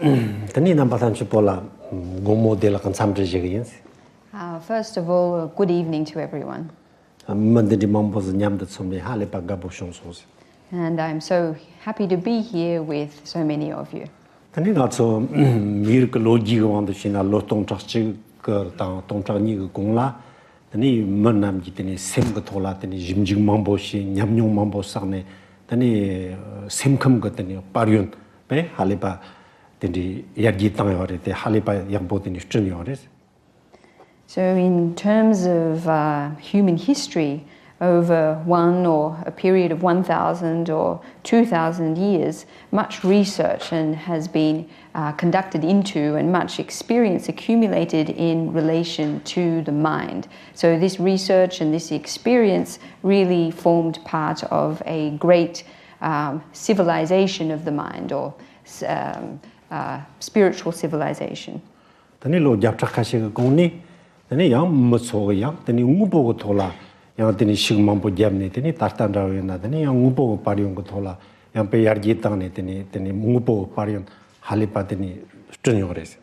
Tani nambatan chupola gomo de la kansamre jegins. First of all, good evening to everyone. Mande mambos nyam de somne hale pa gabo shonsos. And I'm so happy to be here with so many of you. Tani na so miracle logi go de china lo tong chak chi ke ta tong chak ni gong la. Tani manam ji tani sem ga thola tani jimjing mambo shi nyam nyong mambo sarne tani sem kham ga tani paryun pe hale pa tani yargi tang yore te hale pa yambo tani chen yore. So in terms of human history, over a period of 1,000 or 2,000 years, much research has been conducted into and much experience accumulated in relation to the mind. So this research and this experience really formed part of a great civilization of the mind, or spiritual civilization. Tani yang mutso yang tani ngupo ko thola yang tani shigmampo jamne tani tartan rawe na tani yang ngupo ko pariyon ko thola yang pe yarji tang ne tani ngupo ko pariyon halipa tani stanyores.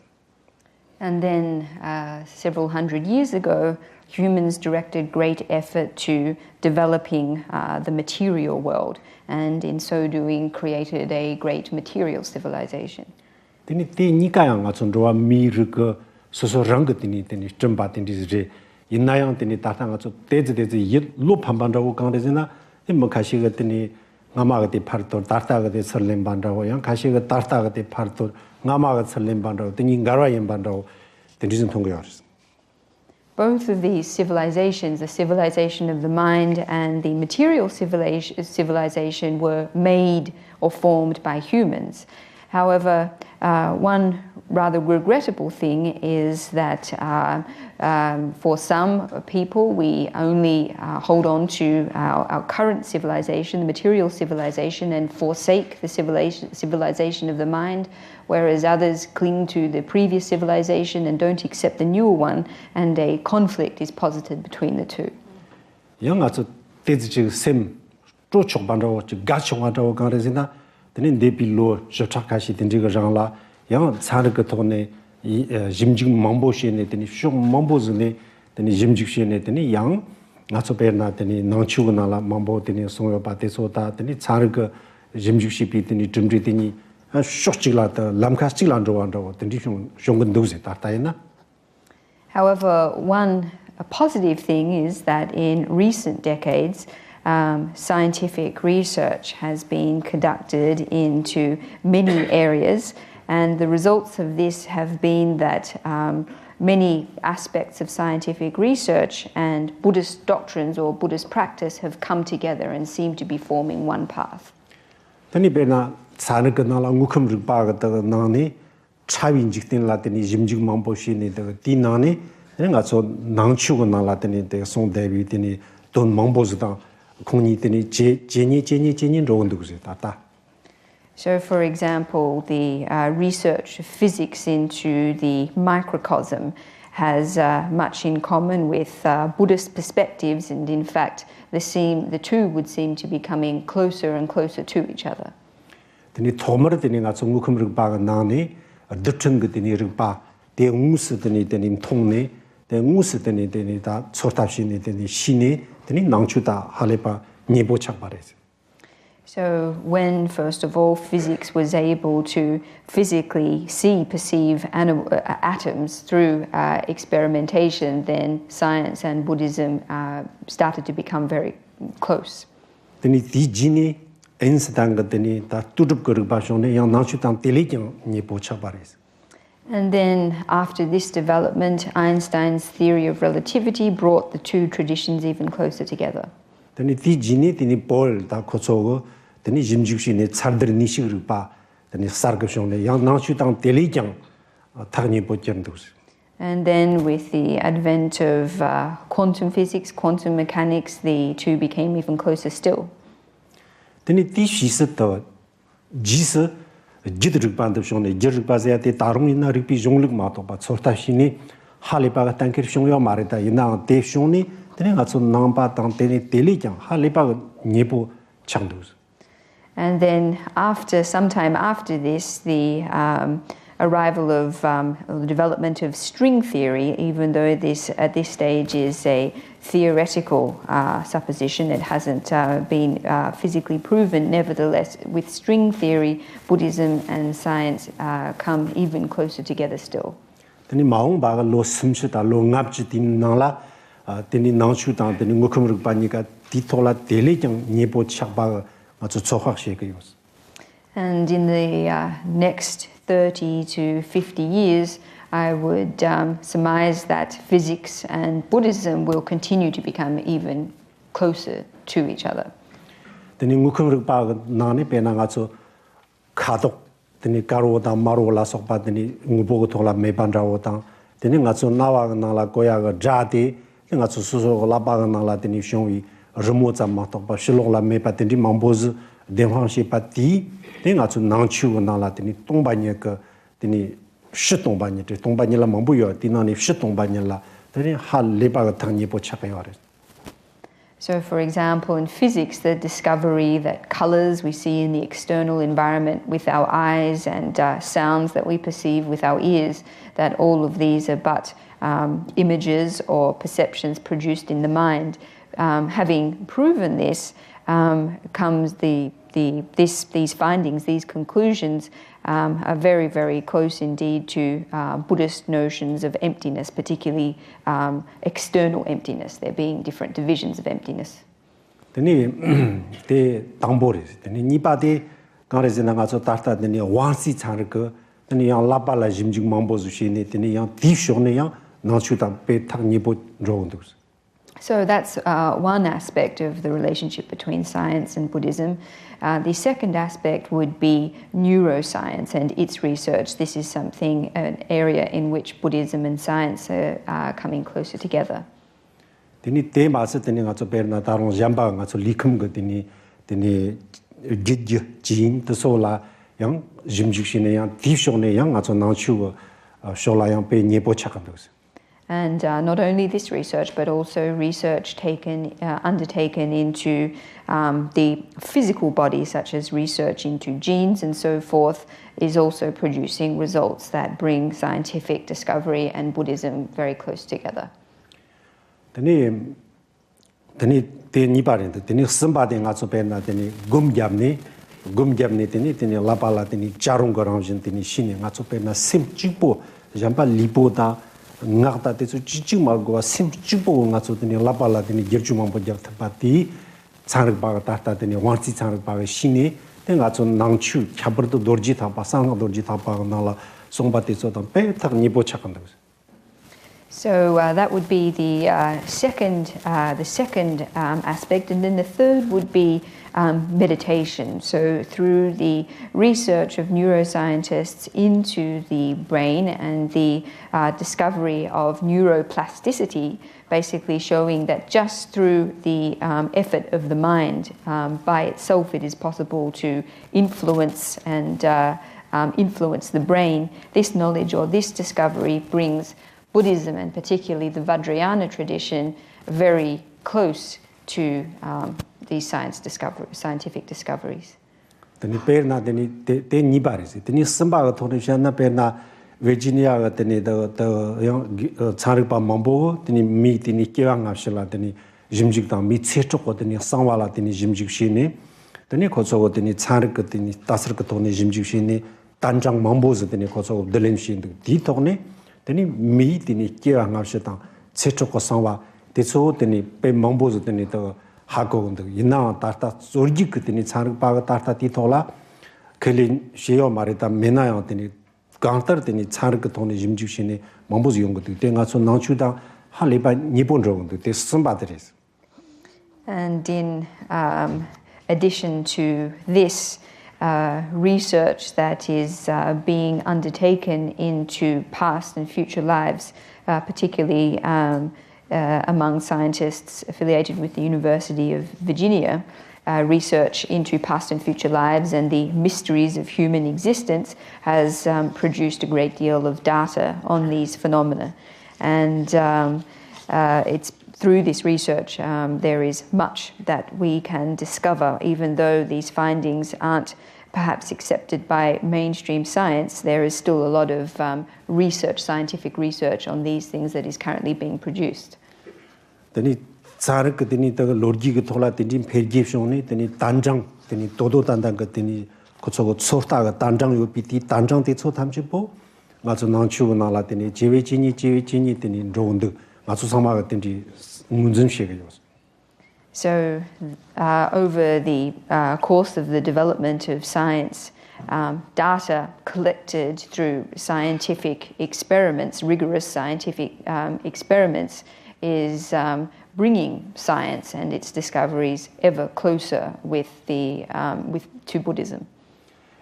And then several hundred years ago, humans directed great effort to developing the material world, and in so doing created a great material civilization. Tani te nikayang atsundwa mirka soso rangatini tani chamba tani zhe inayang tani tatanga tso tezi yit lo pambandawo kangdezina imma kashiga tani ngamaga te partor tartaga te sarlem bandawo yang kashiga tartaga te partor ngamaga sarlem bandawo tani ngarwa yen bandawo tani zin tongo yoris. Both of these civilizations, the civilization of the mind and the material civilization, were made or formed by humans. However, one rather regrettable thing is that for some people we only hold on to our current civilization, the material civilization, and forsake the civilization of the mind, whereas others cling to the previous civilization and don't accept the newer one, and a conflict is posited between the two. Tani depi lo chakashi tindiga jangla yang tsarga tone jimjing mambo shene tani shong mambo zne tani jimjing shene tani yang ngaso perna tani nangchu na la mambo tani songyo pa te sota tani tsarga jimjing shipi tani jimri tani shokchila ta lamkas chila ndo tani shongun doze tartayna. However, a positive thing is that in recent decades scientific research has been conducted into many areas, and the results of this have been that many aspects of scientific research and Buddhist doctrines or Buddhist practice have come together and seem to be forming one path. Tani bena tsarga nala ngukam rikpa ga nani chawin jiktin la tani jimjig mambo shine de ti nani nga so nangchu nala tani de song devi tani don mambo zda. So, for example, the research of physics into the microcosm has much in common with Buddhist perspectives, and in fact, the two would seem to be coming closer and closer to each other. So when, first of all, physics was able to physically perceive atoms through experimentation, then science and Buddhism started to become very close. And then, after this development, Einstein's theory of relativity brought the two traditions even closer together. And then, with the advent of quantum physics, quantum mechanics, the two became even closer still. Jidrikband shone jirikbazia te tarungina ripi jongluk mato ba sorta shini halipa tankir shongyo marita ina te shoni tene ngatso namba tang tene tele halipa nyepo changdus. And then sometime after this, the arrival of the development of string theory, even though this at this stage is a theoretical supposition, it hasn't been physically proven. Nevertheless, with string theory, Buddhism and science come even closer together still. Tani maung baga lo simchita lo ngapchi tin nangla tani nangchu tang tani ngukumruk panika titola tele jang nyebo chakba ngachu chokhak shekayos. And in the next 30 to 50 years, I would surmise that physics and Buddhism will continue to become even closer to each other. Tani ngukumruk baga nani pena ngachu khadok tani karo da maro la sokpa tani ngubo thola meban rawo ta tani ngachu nawa na la koya ga jati ngachu suso la ba na la tani shonwi remo cha ma to ba shilo la me pa tani mamboz denhang shi pa ti tani ngachu nangchu na la tani tongba nye ka tani shi tongba nye tongba nye la mambu yo tani ni shi tongba nye la tani hal le ba ga tang nye po cha ka yo. So, for example, in physics, the discovery that colors we see in the external environment with our eyes and sounds that we perceive with our ears, that all of these are but images or perceptions produced in the mind. Having proven this, comes these findings, these conclusions are very, very close indeed to Buddhist notions of emptiness, particularly external emptiness, there being different divisions of emptiness. Tani te tambores, tani nipa te kare zena ngacho tarta tani wansi chanrika, tani yang lapa la jimjig mambo zushine, tani yang dishone yang nachuta pe tak nipo rondus. So that's one aspect of the relationship between science and Buddhism. The second aspect would be neuroscience and its research. This is something, an area in which Buddhism and science are coming closer together. Tini te masa tini ngacho perna tarong jamba ngacho likham ga tini gidje jin to sola yang jimjig shine yang dishone yang ngacho nachu shola yang pe nyepo chakandos. And not only this research, but also research undertaken into the physical body, such as research into genes and so forth, is also producing results that bring scientific discovery and Buddhism very close together. Tani te niparente, tani samba de ngacho perna tani gumgyamni tani lapala tani charung garangin tani shine ngacho perna sim chipo jamba lipo ta ngakta te su chiching margo sim chipo ngacho tani lapala tani gerchu mambo jarta pati charak ba ta tani wansi charak ba shine te ngacho nangchu chabrdo dorji tha pa sang dorji tha pa nala songba te so ta pe tak nipo chakanda. So that would be the second aspect, and then the third would be meditation. So through the research of neuroscientists into the brain and the discovery of neuroplasticity, basically showing that just through the effort of the mind by itself it is possible to influence and influence the brain. This knowledge or this discovery brings Buddhism, and particularly the Vajrayana tradition, very close to these scientific discoveries. Tani perna tani te nibaris, tani samba ga thone shana perna Virginia ga tani the yang charipa mambo tani mi tani kewang ashla tani jimjig ta mi checho ko tani sangwala tani jimjig shine tani khoso go tani charik tani tasr ka thone jimjig shine tanjang mambo z tani khoso delen shin di thone tani mi tani kewang ashta checho ko sangwa teso tani pe mambo z tani to 하고 이나 따따 zorgi 그때니 차르바가 따따 티토라 켈린 시요 말했다 메나요 때니 강터더니 차르그 돈이 짐주시네 mambo즈 용거도 때가서 나추다 할리바 니본저건도 때 선바들이스. And in addition to this research that is being undertaken into past and future lives, particularly among scientists affiliated with the University of Virginia, research into past and future lives and the mysteries of human existence has produced a great deal of data on these phenomena. And it's through this research there is much that we can discover, even though these findings aren't perhaps accepted by mainstream science, there is still a lot of research, scientific research on these things that is currently being produced. Then tsara ka tini ta lorji ka thola tini phergip shoni tini tanjang tini todo tandang ka tini kotso sorta ka tanjang yo piti tanjang te so thamchi po ngaso nangchu na la tini jewe chini tini rond ngaso sama ka tini munjun shega yo. So over the course of the development of science, data collected through scientific experiments, rigorous scientific experiments, is bringing science and its discoveries ever closer with to Buddhism.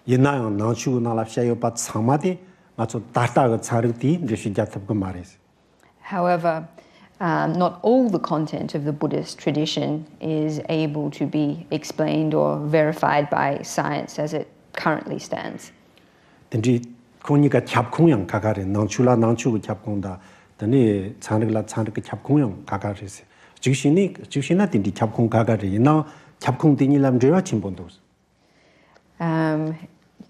Yenayang nangchu na la shayo pat samade ngaso data ka charti rishi jathap ka mares. However, not all the content of the Buddhist tradition is able to be explained or verified by science as it currently stands. Tendri konika chapkongyang kakare nangchula nangchu ka chapkonda tani chanrigla chapkongyang kakare. Jigshina tindi chapkong kakare na chapkong tini lam rewa chimbondos.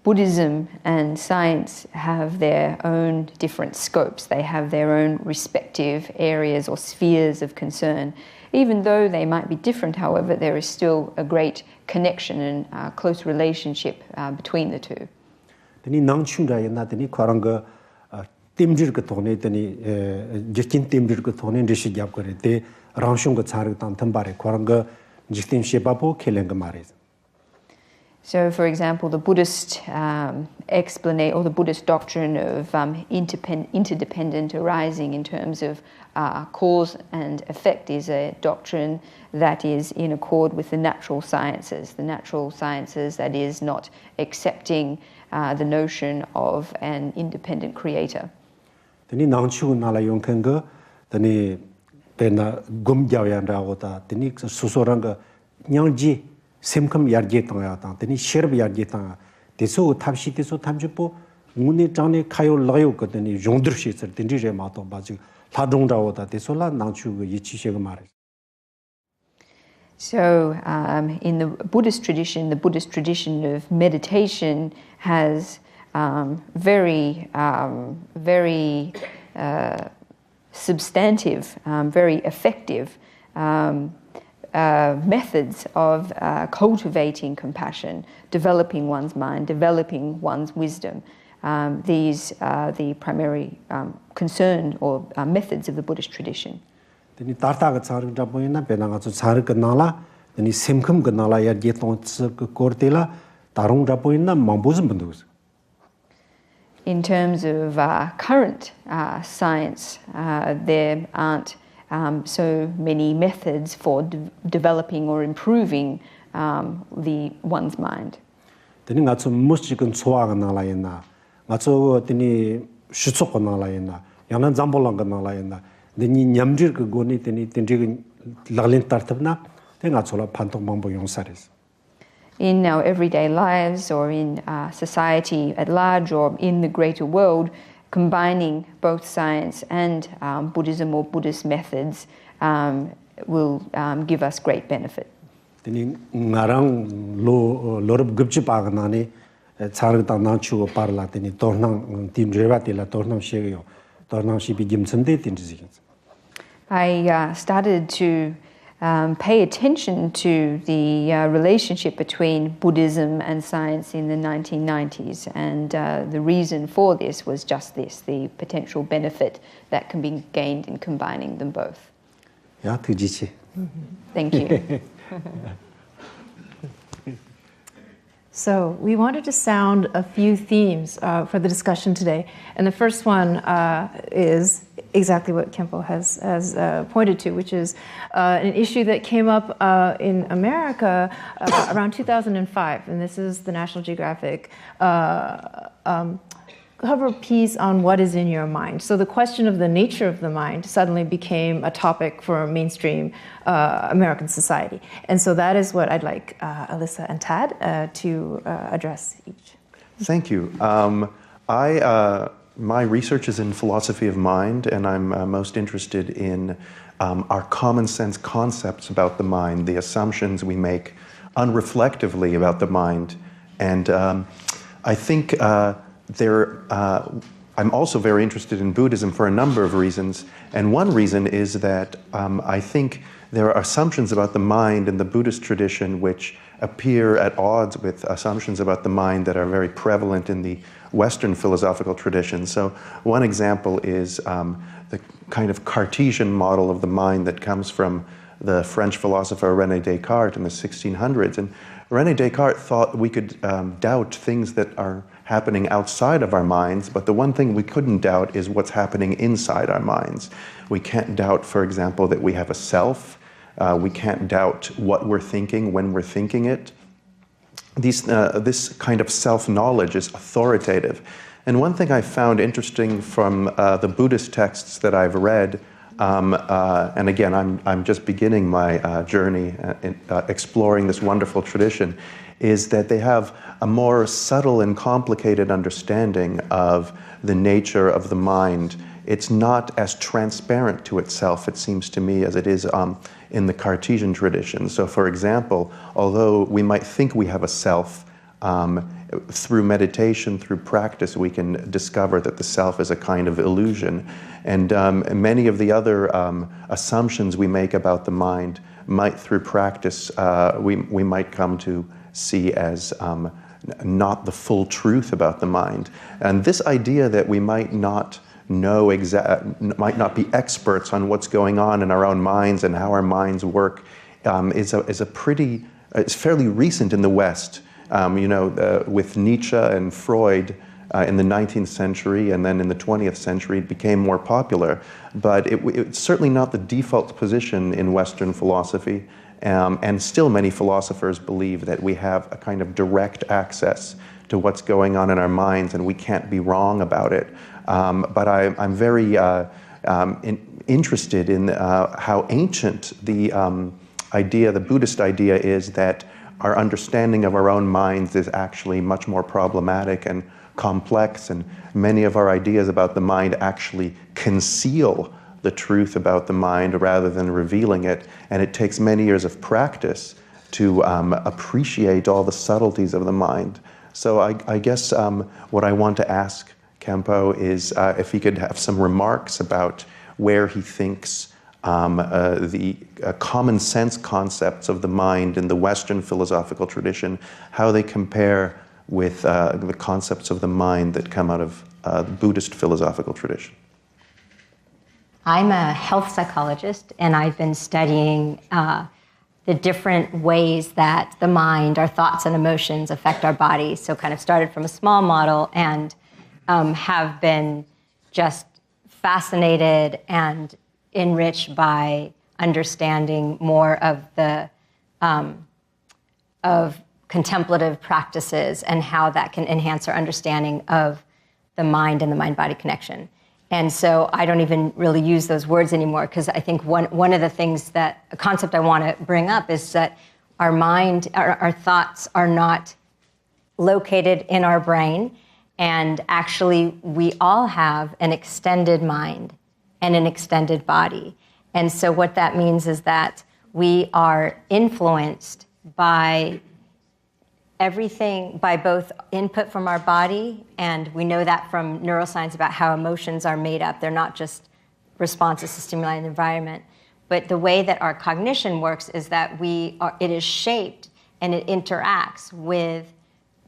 Buddhism and science have their own different scopes. They have their own respective areas or spheres of concern. Even though they might be different, however, there is still a great connection and close relationship between the two. Tani nangchunga yana tani kwaranga timjir ka thone tani jikin timjir ka thone rishi gyap kare te rangshung ka charig tan thambare kwaranga jiktin shepapo khelenga mares. So, for example, the Buddhist explanation or the Buddhist doctrine of interdependent arising in terms of cause and effect is a doctrine that is in accord with the natural sciences. The natural sciences that is not accepting the notion of an independent creator. Tani nangchu nala yongkenga tani pena gum jawyanra ta tani susoranga nyangji semkam yarje tanga ta tani sherb yarje tanga deso tabshi deso tamjipo ngune jane kayo layo ka tani yongdur shi sar tindi je ma to ba ji la dong da ta deso la nangchu ge yichi she ge mare. So in the Buddhist tradition of meditation has very substantive, very effective methods of cultivating compassion, developing one's mind, developing one's wisdom. These are the primary concern or methods of the Buddhist tradition. Tani tarta ka charig da boina benanga chu charig ka nala tani semkham ka nala ya je ton ka kortela tarung da boina mambuzum bundus. In terms of current science, there aren't so many methods for developing or improving one's mind. Tani nga chu musjikun choa ka nala yana nga chu tani shitsok ka nala yana yana zambolang ka nala yana tani nyamjir ka goni tani tani laglin tartabna tani nga chola pantong mambo yongsares. In our everyday lives or in society at large or in the greater world, combining both science and Buddhism or Buddhist methods will give us great benefit. Tani ngarang lorab gubchi paganani charg ta na chu parla tani tornang tin rewa tela tornang sheyo tornang shi bi gimchande tin zigin. I started to pay attention to the relationship between Buddhism and science in the 1990s, and the reason for this was just this, the potential benefit that can be gained in combining them both. Yeah, Thank you. So we wanted to sound a few themes for the discussion today, and the first one is exactly what Khenpo has pointed to, which is an issue that came up in America around 2005, and this is the National Geographic cover piece on what is in your mind. So the question of the nature of the mind suddenly became a topic for mainstream American society. And so that is what I'd like Alyssa and Tad to address each. Thank you. My research is in philosophy of mind, and I'm most interested in our common sense concepts about the mind, the assumptions we make unreflectively about the mind And I think I'm also very interested in Buddhism for a number of reasons. And one reason is that I think there are assumptions about the mind in the Buddhist tradition which appear at odds with assumptions about the mind that are very prevalent in the Western philosophical tradition. So one example is the kind of Cartesian model of the mind that comes from the French philosopher René Descartes in the 1600s. And René Descartes thought we could doubt things that are happening outside of our minds, but the one thing we couldn't doubt is what's happening inside our minds. We can't doubt, for example, that we have a self. We can't doubt what we're thinking when we're thinking it. This kind of self-knowledge is authoritative. And one thing I found interesting from the Buddhist texts that I've read, and again, I'm just beginning my journey in exploring this wonderful tradition, is that they have a more subtle and complicated understanding of the nature of the mind. It's not as transparent to itself, it seems to me, as it is in the Cartesian tradition. So, for example, although we might think we have a self, through meditation, through practice, we can discover that the self is a kind of illusion. And many of the other assumptions we make about the mind might, through practice, we might come to see as not the full truth about the mind. And this idea that we might not know might not be experts on what's going on in our own minds and how our minds work it's fairly recent in the West. With Nietzsche and Freud in the 19th century, and then in the 20th century, it became more popular. But it's certainly not the default position in Western philosophy. And still many philosophers believe that we have a kind of direct access to what's going on in our minds, and we can't be wrong about it. But I'm very interested in how ancient the Buddhist idea is that our understanding of our own minds is actually much more problematic and complex, and many of our ideas about the mind actually conceal the truth about the mind rather than revealing it. And it takes many years of practice to appreciate all the subtleties of the mind. So I guess what I want to ask Khenpo is if he could have some remarks about where he thinks the common sense concepts of the mind in the Western philosophical tradition, how they compare with the concepts of the mind that come out of the Buddhist philosophical tradition. I'm a health psychologist, and I've been studying the different ways that the mind, our thoughts and emotions affect our body. So kind of started from a small model and have been just fascinated and enriched by understanding more of the of contemplative practices and how that can enhance our understanding of the mind and the mind-body connection. And so I don't even really use those words anymore, because I think one of the things a concept I want to bring up is that our mind, our thoughts are not located in our brain, and actually we all have an extended mind and an extended body. And so what that means is that we are influenced by everything, by both input from our body, and we know that from neuroscience about how emotions are made up. They're not just responses to stimuli in the environment. But the way that our cognition works is that it is shaped and it interacts with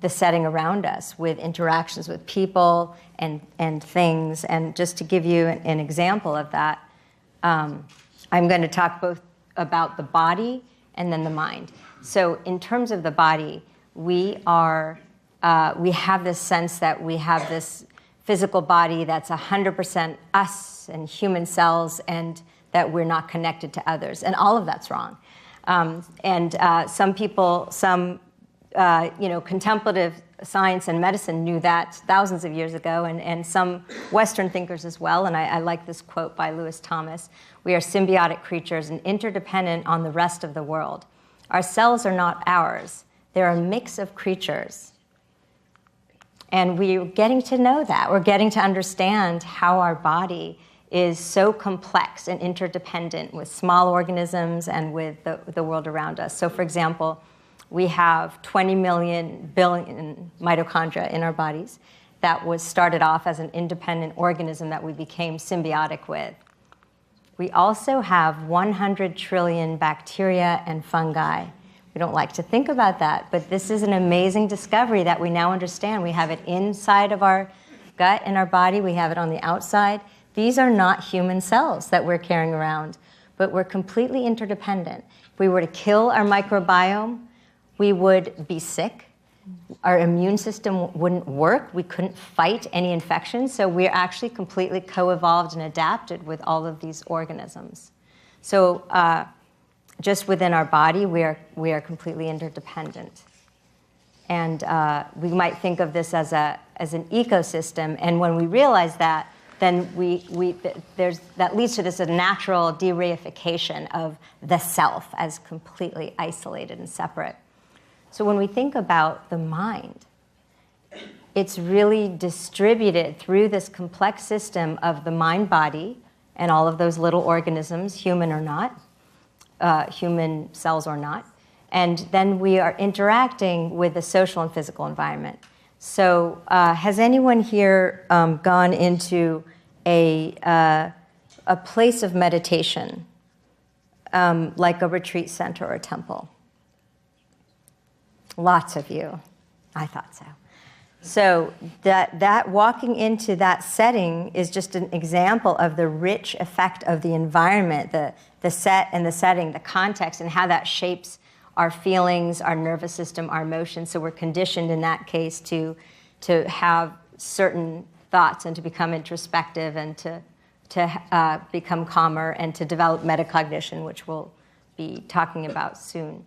the setting around us, with interactions with people and things. And just to give you an example of that, I'm going to talk both about the body and then the mind. So in terms of the body, we have this sense that we have this physical body that's 100% us and human cells, and that we're not connected to others. And all of that's wrong. Some people, contemplative science and medicine knew that thousands of years ago, and some Western thinkers as well. And I like this quote by Lewis Thomas: "We are symbiotic creatures and interdependent on the rest of the world. Our cells are not ours. They're a mix of creatures." And we're getting to know that. We're getting to understand how our body is so complex and interdependent with small organisms and with the world around us. So, for example, we have 20 billion mitochondria in our bodies. That was started off as an independent organism that we became symbiotic with. We also have 100 trillion bacteria and fungi. We don't like to think about that, but this is an amazing discovery that we now understand. We have it inside of our gut and our body. We have it on the outside. These are not human cells that we're carrying around, but we're completely interdependent. If we were to kill our microbiome, we would be sick. Our immune system wouldn't work. We couldn't fight any infections. So we're actually completely co-evolved and adapted with all of these organisms. So just within our body, we are completely interdependent. And we might think of this as an ecosystem. And when we realize that, then that leads to this natural de-reification of the self as completely isolated and separate. So when we think about the mind, it's really distributed through this complex system of the mind-body and all of those little organisms, human or not, human cells or not. And then we are interacting with the social and physical environment. So has anyone here gone into a place of meditation, like a retreat center or a temple? Lots of you. I thought so. So that walking into that setting is just an example of the rich effect of the environment, the set and the setting, the context, and how that shapes our feelings, our nervous system, our emotions. So we're conditioned in that case to have certain thoughts and to become introspective and to become calmer and to develop metacognition, which we'll be talking about soon.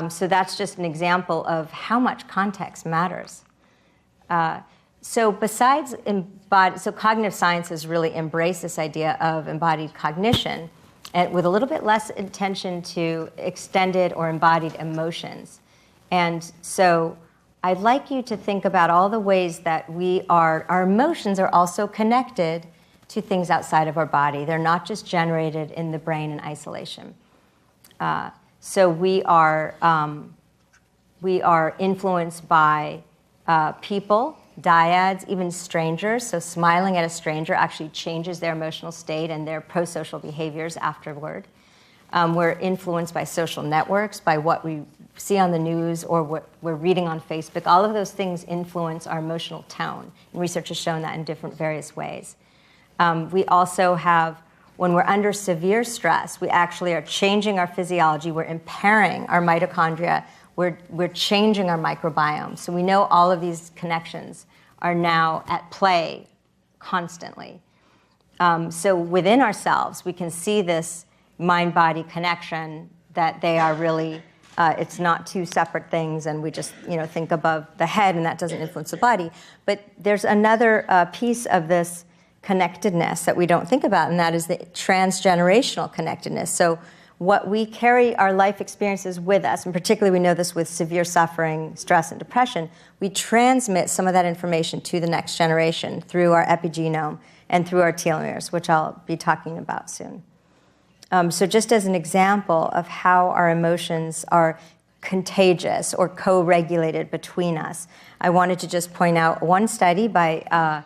So that's just an example of how much context matters. So besides so cognitive sciences really embrace this idea of embodied cognition, and with a little bit less attention to extended or embodied emotions. And so I'd like you to think about all the ways that our emotions are also connected to things outside of our body. They're not just generated in the brain in isolation. So we are influenced by people, dyads, even strangers. So smiling at a stranger actually changes their emotional state and their pro-social behaviors afterward. We're influenced by social networks, by what we see on the news or what we're reading on Facebook. All of those things influence our emotional tone. And research has shown that in different various ways. We also have, when we're under severe stress, we actually are changing our physiology. We're impairing our mitochondria. We're changing our microbiome. So we know all of these connections are now at play constantly. So within ourselves, we can see this mind-body connection, that they are really, it's not two separate things and we just think above the head and that doesn't influence the body. But there's another piece of this connectedness that we don't think about, and that is the transgenerational connectedness. So what we carry our life experiences with us, and particularly we know this with severe suffering, stress, and depression, we transmit some of that information to the next generation through our epigenome and through our telomeres, which I'll be talking about soon. So just as an example of how our emotions are contagious or co-regulated between us, I wanted to just point out one study by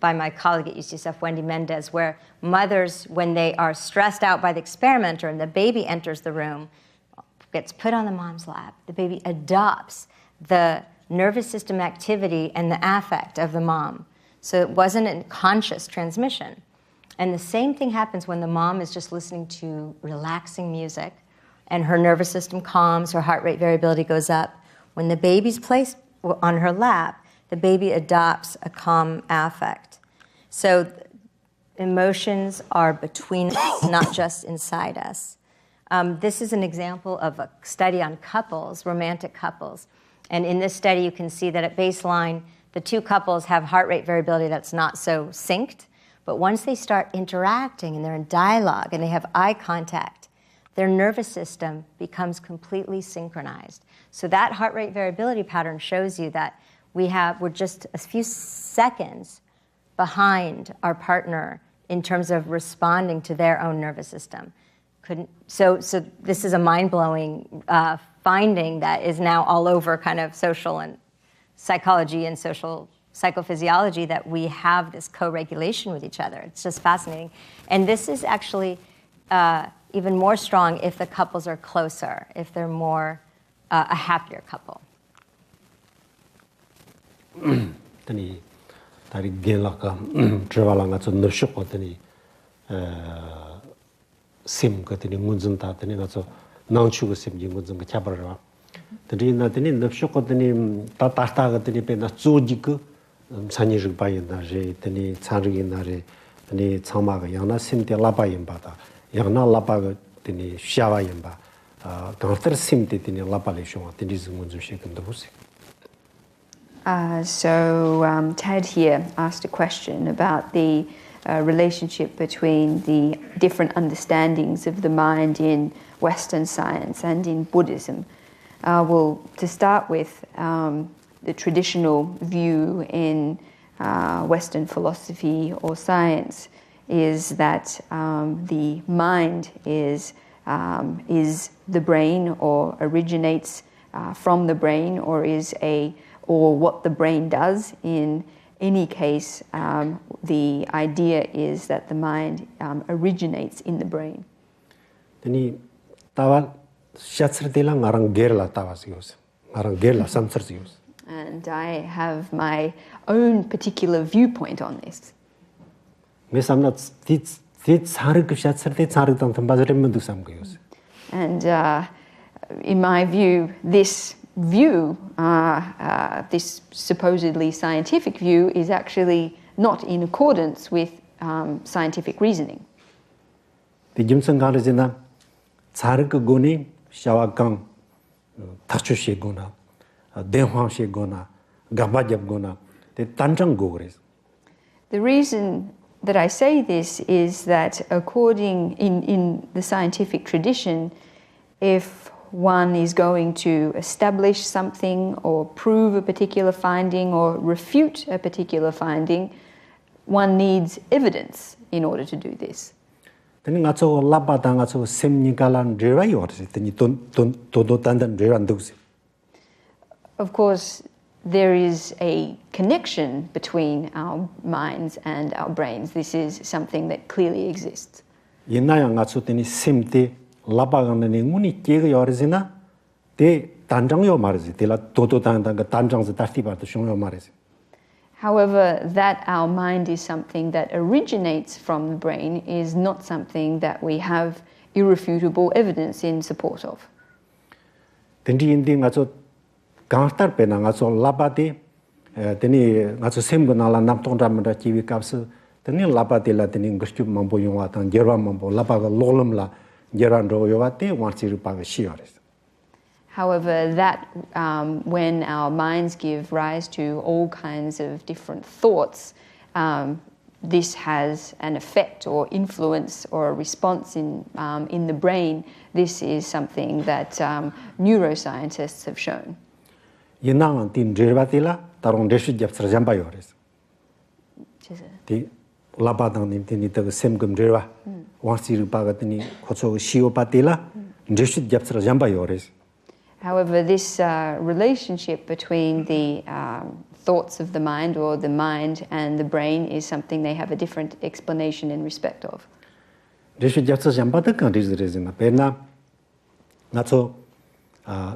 my colleague at UCSF, Wendy Mendez, where mothers, when they are stressed out by the experimenter and the baby enters the room, gets put on the mom's lap, the baby adopts the nervous system activity and the affect of the mom. So it wasn't a conscious transmission. And the same thing happens when the mom is just listening to relaxing music and her nervous system calms, her heart rate variability goes up. When the baby's placed on her lap, the baby adopts a calm affect. So emotions are between us, not just inside us. This is an example of a study on couples, romantic couples. And in this study, you can see that at baseline, the two couples have heart rate variability that's not so synced. But once they start interacting and they're in dialogue and they have eye contact, their nervous system becomes completely synchronized. So that heart rate variability pattern shows you that we're just a few seconds behind our partner in terms of responding to their own nervous system. couldn't. So this is a mind-blowing finding that is now all over kind of social and psychology and social psychophysiology, that we have this co-regulation with each other. It's just fascinating. And this is actually even more strong if the couples are closer, if they're more a happier couple. Tani tari genlaka travala nga so nurshuk tani sim ka tani ngunzun ta tani nga so nangchu ga sim ji ngunzun ga chabarwa tani na tani nurshuk tani ta ta ga tani pe na zoji ka sani rig ba yin na je tani chari na re tani chama ga yana sim te la ba yin ba ta yana la ba ga tani shawa yin ba ka tar sim te tani la ba le shwa tani ngunzun she kan do se. So Ted here asked a question about the relationship between the different understandings of the mind in Western science and in Buddhism. Well, to start with, the traditional view in Western philosophy or science is that the mind is the brain, or originates from the brain, or what the brain does. In any case, the idea is that the mind originates in the brain. Tani tawa shatsrdela ngarang gerla tawasios, ngarang gerla samsarsios. And I have my own particular viewpoint on this. Me samna tit sarig shatsrde sarig tan tambazrem dusam gayos. And in my view, this view, this supposedly scientific view, is actually not in accordance with scientific reasoning. The Jimson Garizina Sarig Goni, Shawakang, Tachu Gona, Denhuang Gona, Gabajab Gona, the Tanjang Gores. The reason that I say this is that according in the scientific tradition, if one is going to establish something or prove a particular finding or refute a particular finding, one needs evidence in order to do this. Of course, there is a connection between our minds and our brains. This is something that clearly exists. Labagani muni kege yorizina de danjang yo marzi de la toto danjang danjang za tartiba to shong yo marzi. However, that our mind is something that originates from the brain is not something that we have irrefutable evidence in support of. Tendi indi ngaso gangstar pe na ngaso labade teni ngaso semgo na la namtong ramda kiwi kapsu teni labade la teni ngstu mambo yongwa tan jerwa mambo labaga lolum la. However, that when our minds give rise to all kinds of different thoughts, this has an effect or influence or a response in the brain. This is something that neuroscientists have shown. Labadang nimtini taga semgum rewa wansiri bagatini koso shio patela ndeshit japsra jamba yores. However, this relationship between the thoughts of the mind or the mind and the brain is something they have a different explanation in respect of. Ndeshit japsra jamba ta kan rizrezina pena nacho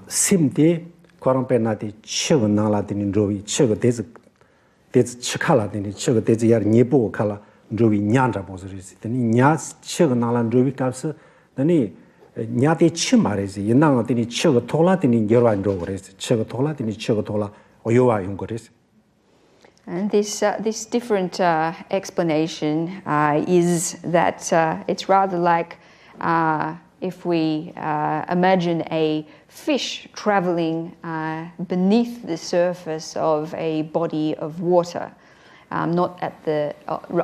simte koran pena ti chig nala tini rowi chig tez chikala tini chig tez yar nipo kala rowi nyanja bozrezi tini nya chig nala rowi kapsa tini nya te chimarezi yinang tini chig tola tini yerwa rogorezi chig tola tini chig tola oyowa yungorezi. And this different explanation is that it's rather like if we imagine a fish traveling beneath the surface of a body of water, not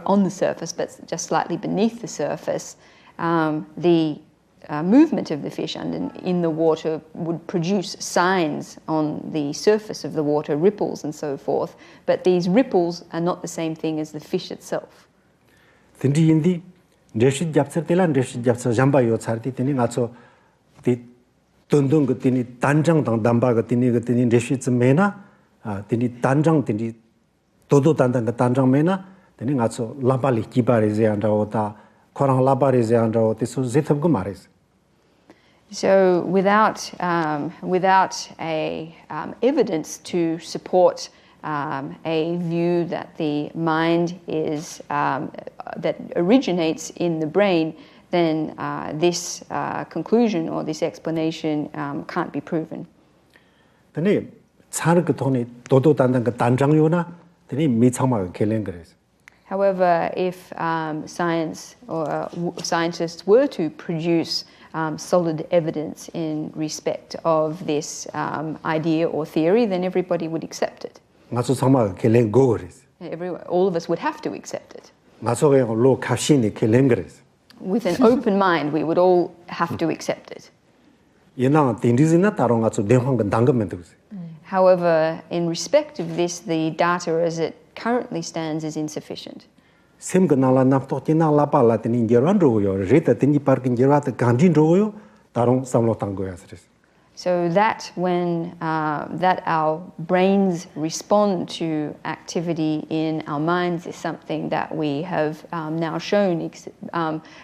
on the surface, but just slightly beneath the surface. The movement of the fish in the water would produce signs on the surface of the water, ripples and so forth, but these ripples are not the same thing as the fish itself. Tindi indi 레시 잡서텔란 레시 잡서 잠바요 차르티 되니 가서 디 돈돈 그 되니 단장당 담바 그 되니 그 되니 레시 쯤메나 아 되니 단장 되니 도도 단단 그 단장 메나 되니 가서 라발리 기바레제 안다오다 코랑 라바레제 안다오티 소 제탑고 마레스. So without a evidence to support a view that the mind is that originates in the brain, then this conclusion or this explanation can't be proven. 근데 차르 그 돈이 도도 단단 그 단장요나 되니 미창마 켈랭 그래서. However, if science or scientists were to produce solid evidence in respect of this idea or theory, then everybody would accept it. 가서 상마 켈랭 고 그래서. All of us would have to accept it. 가서 그냥 로 갑신이 켈랭 그래서. With an open mind, we would all have to accept it. 얘나 딘디즈나 다른 가서 내황 그 당금면 되고. However, in respect of this, the data as it currently stands is insufficient. 셈그 나라 납토티나 라발라티니 게란로요 레타 티니 파르킨 게라타 간진로요 다른 삼로 당고야 그래서. So that when that our brains respond to activity in our minds is something that we have now shown.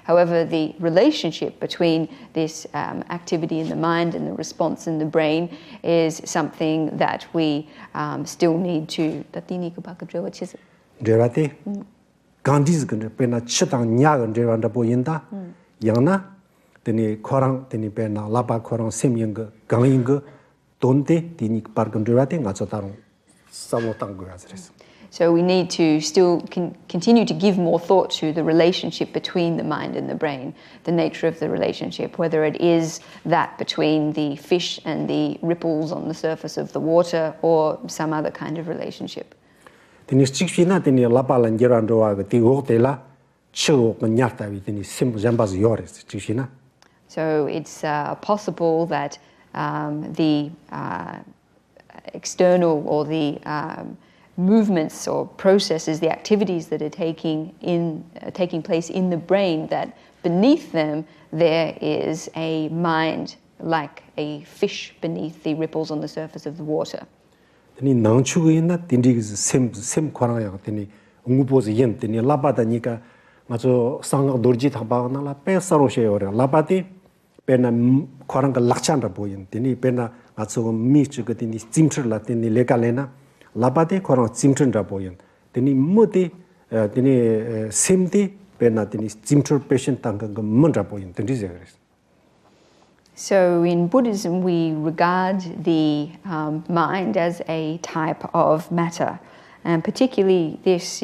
However, the relationship between this activity in the mind and the response in the brain is something that we still need to. 제라티 간디즈 근데 페나 치당 냐근 제란다 보인다. 양나 되니 코랑 되니 페나 라바 코랑 셈영거 강인거 돈데 되니 파르건 제라티 가서 다른 삼로 당고야 그래서. So we need to still continue to give more thought to the relationship between the mind and the brain, the nature of the relationship, whether it is that between the fish and the ripples on the surface of the water or some other kind of relationship. 되니 직시나 되니 라발란 게란도와 그 디고텔라 치고 냐타비 되니 셈 잠바즈 요레스 직시나. So it's possible that the external or the movements or processes, the activities that are taking place in the brain, that beneath them there is a mind like a fish beneath the ripples on the surface of the water. 되니 낭추고 있나 딘디기스 셈 코랑야 되니 응우보즈 옌 되니 라바다니까 맞아 상가 돌지 타바나라 페사로셰요라 라바디 페나 코랑가 락찬다 보인 되니 페나 맞아 미츠가 되니 찜트라 되니 레갈레나 라바데 코랑 찜트라 보인 되니 모데 되니 셈데 페나 되니 찜트 페션 땅가 문자 보인 되니제 그랬어. So in Buddhism, we regard the mind as a type of matter, and particularly this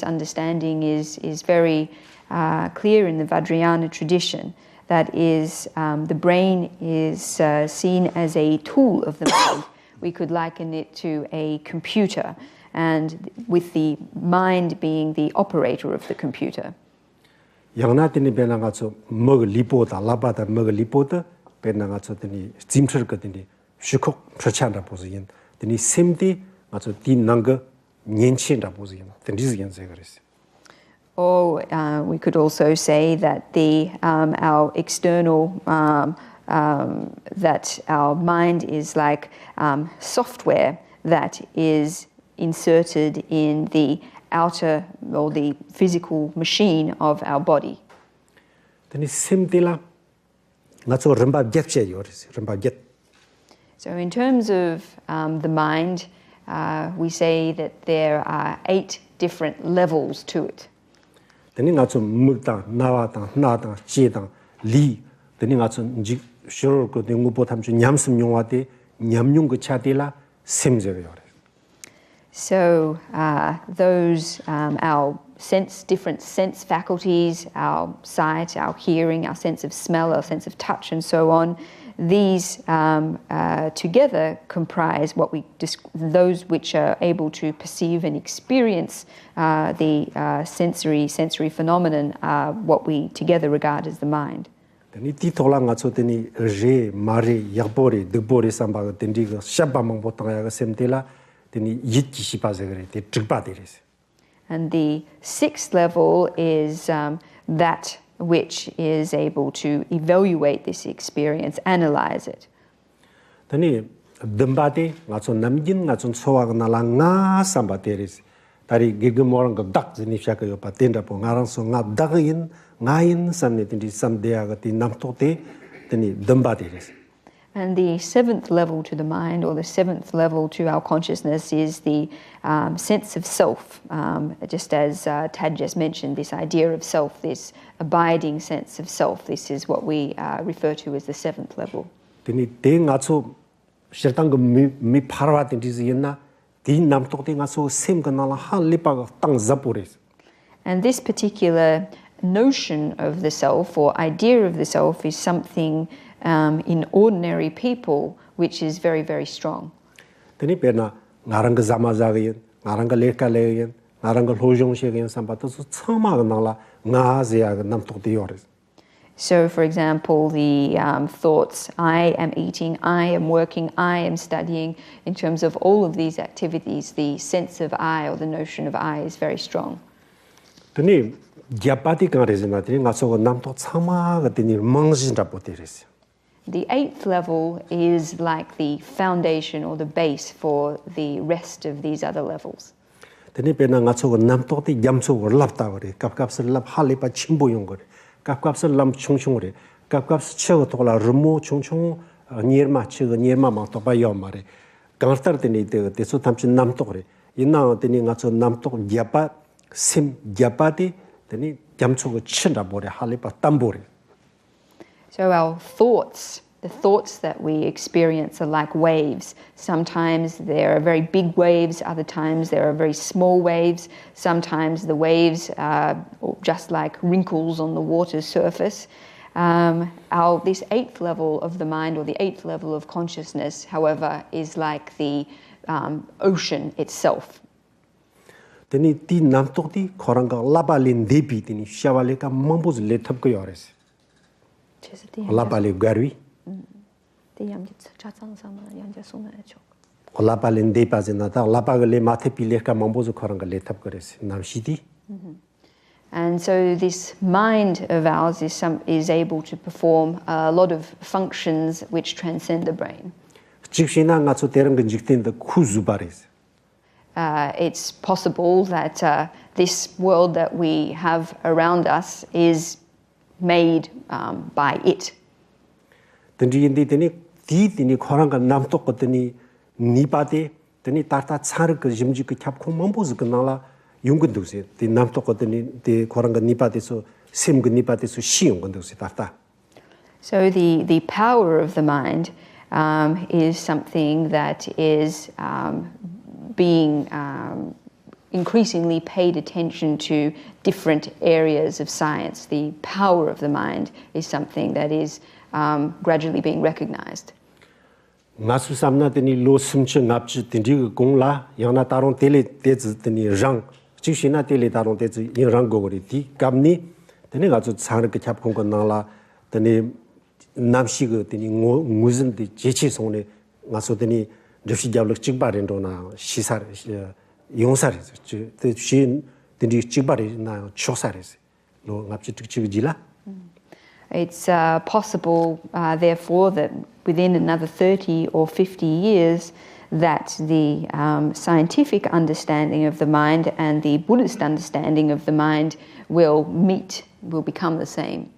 understanding is very clear in the Vajrayana tradition. That is, the brain is seen as a tool of the mind. We could liken it to a computer, and with the mind being the operator of the computer. 양나티니 베나가서 먹 리포다 라바다 먹 리포다 베나가서 되니 짐철 거더니 슈콕 프차한다 보시인 되니 셈디 가서 딘난거 년친다 보시인 되니스 연세 그랬어. Or we could also say that our external that our mind is like software that is inserted in the outer or the physical machine of our body. 되니 셈디라 나서 럼바 겟제 요리스 럼바 겟. So in terms of the mind, we say that there are 8 different levels to it. 되니 나서 물다 나와다 나다 지다 리 되니 나서 지 쇼르 그 능고 탐주 냠슴 용화데 냠용 그 차딜라 셈제요. So those our different sense faculties, our sight, our hearing, our sense of smell, our sense of touch, and so on, these together comprise those which are able to perceive and experience the sensory phenomenon, what we together regard as the mind. 되니 디토랑 가서 되니 제 마리 약보리 득보리 삼바가 된디 그 샤바망 보통야가 셈딜라 되니 이치시바세 그래 되 즉바데레스. And the 6th level is that which is able to evaluate this experience, analyze it. Tani dambate ngaso namgin ngaso sowa nala nga samba teres. Tari gigmorang ga dak zini shaka yo patenda po ngarang so nga dagin ngain samne tindi samdea gati namtote tani dambate res. And the seventh level to the mind, or the seventh level to our consciousness, is the sense of self. Just as Tad just mentioned, this idea of self, this abiding sense of self. This is what we refer to as the seventh level. Tani te ngaso shirtang mi parwa tindi ziyena di namtote ngaso sem kanala han lipa tang zapores. And this particular notion of the self, or idea of the self, is something in ordinary people which is very, very strong. Tani pena ngarang ga zamazagyen, ngarang ga lekaleyen, ngarang ga lojongshegen sambata so tsama nala nga zia namtote yores. So, for example, the thoughts, I am eating, I am working, I am studying, in terms of all of these activities, the sense of I, or the notion of I, is very strong. Tani gyapati kan rezina tani ngaso namto tsama ga tani mangjin rapoteres. The eighth level is like the foundation or the base for the rest of these other levels. Tani pena ngaso namto ti yamso lapta gore, kapkapsel lap halipa chimbo yongore, kapkapsel lam chungchungore, kapkaps chego tola rumo chungchung nierma chego nierma ma to ba yomare. Gantar tani te so tamchin namto gore. Ina tani ngaso namto gyapa sim gyapati tani yamso go chinda bore halipa tambore. So our thoughts, the thoughts that we experience are like waves. Sometimes there are very big waves, other times there are very small waves. Sometimes the waves are just like wrinkles on the water's surface. This eighth level of the mind, or the eighth level of consciousness, however, is like the ocean itself. Tani ti namtokti koranga labalin depi tini shavaleka mambos letap ko yores. Labali garwi. Labalin depa zinata labagale mate pileka mambos koranga letap kores namshiti. And so this mind of ours is able to perform a lot of functions which transcend the brain. Jikshina ngatso terang jikten the kuzubares. It's possible that this world that we have around us is made by it. Tani indi tani ti tini koranga namtok ko tani nipate tani tarta tsar ka jimji ka kyap khong mambos ka nala yunggun duse ti namtok ko tani ti koranga nipate so sim ka nipate so shi yunggun duse tarta. So the power of the mind is something that is being increasingly paid attention to different areas of science. The power of the mind is something that is gradually being recognized. Ngasu samna tani lo simche ngapchi tindi gongla yana taron tele tezi tani rang chishina tele taron tezi yin rang gogori ti kamni tani ngasu tsang ka kyap khong nala tani namshi ga tani nguzin ti jechi songne ngasu tani jofshi jablok chikba rendo na shisar yonsar te shin tindi chikba na chosar lo ngapchi tikchi jila. It's possible, therefore, that within another 30 or 50 years, that the scientific understanding of the mind and the Buddhist understanding of the mind will meet, will become the same.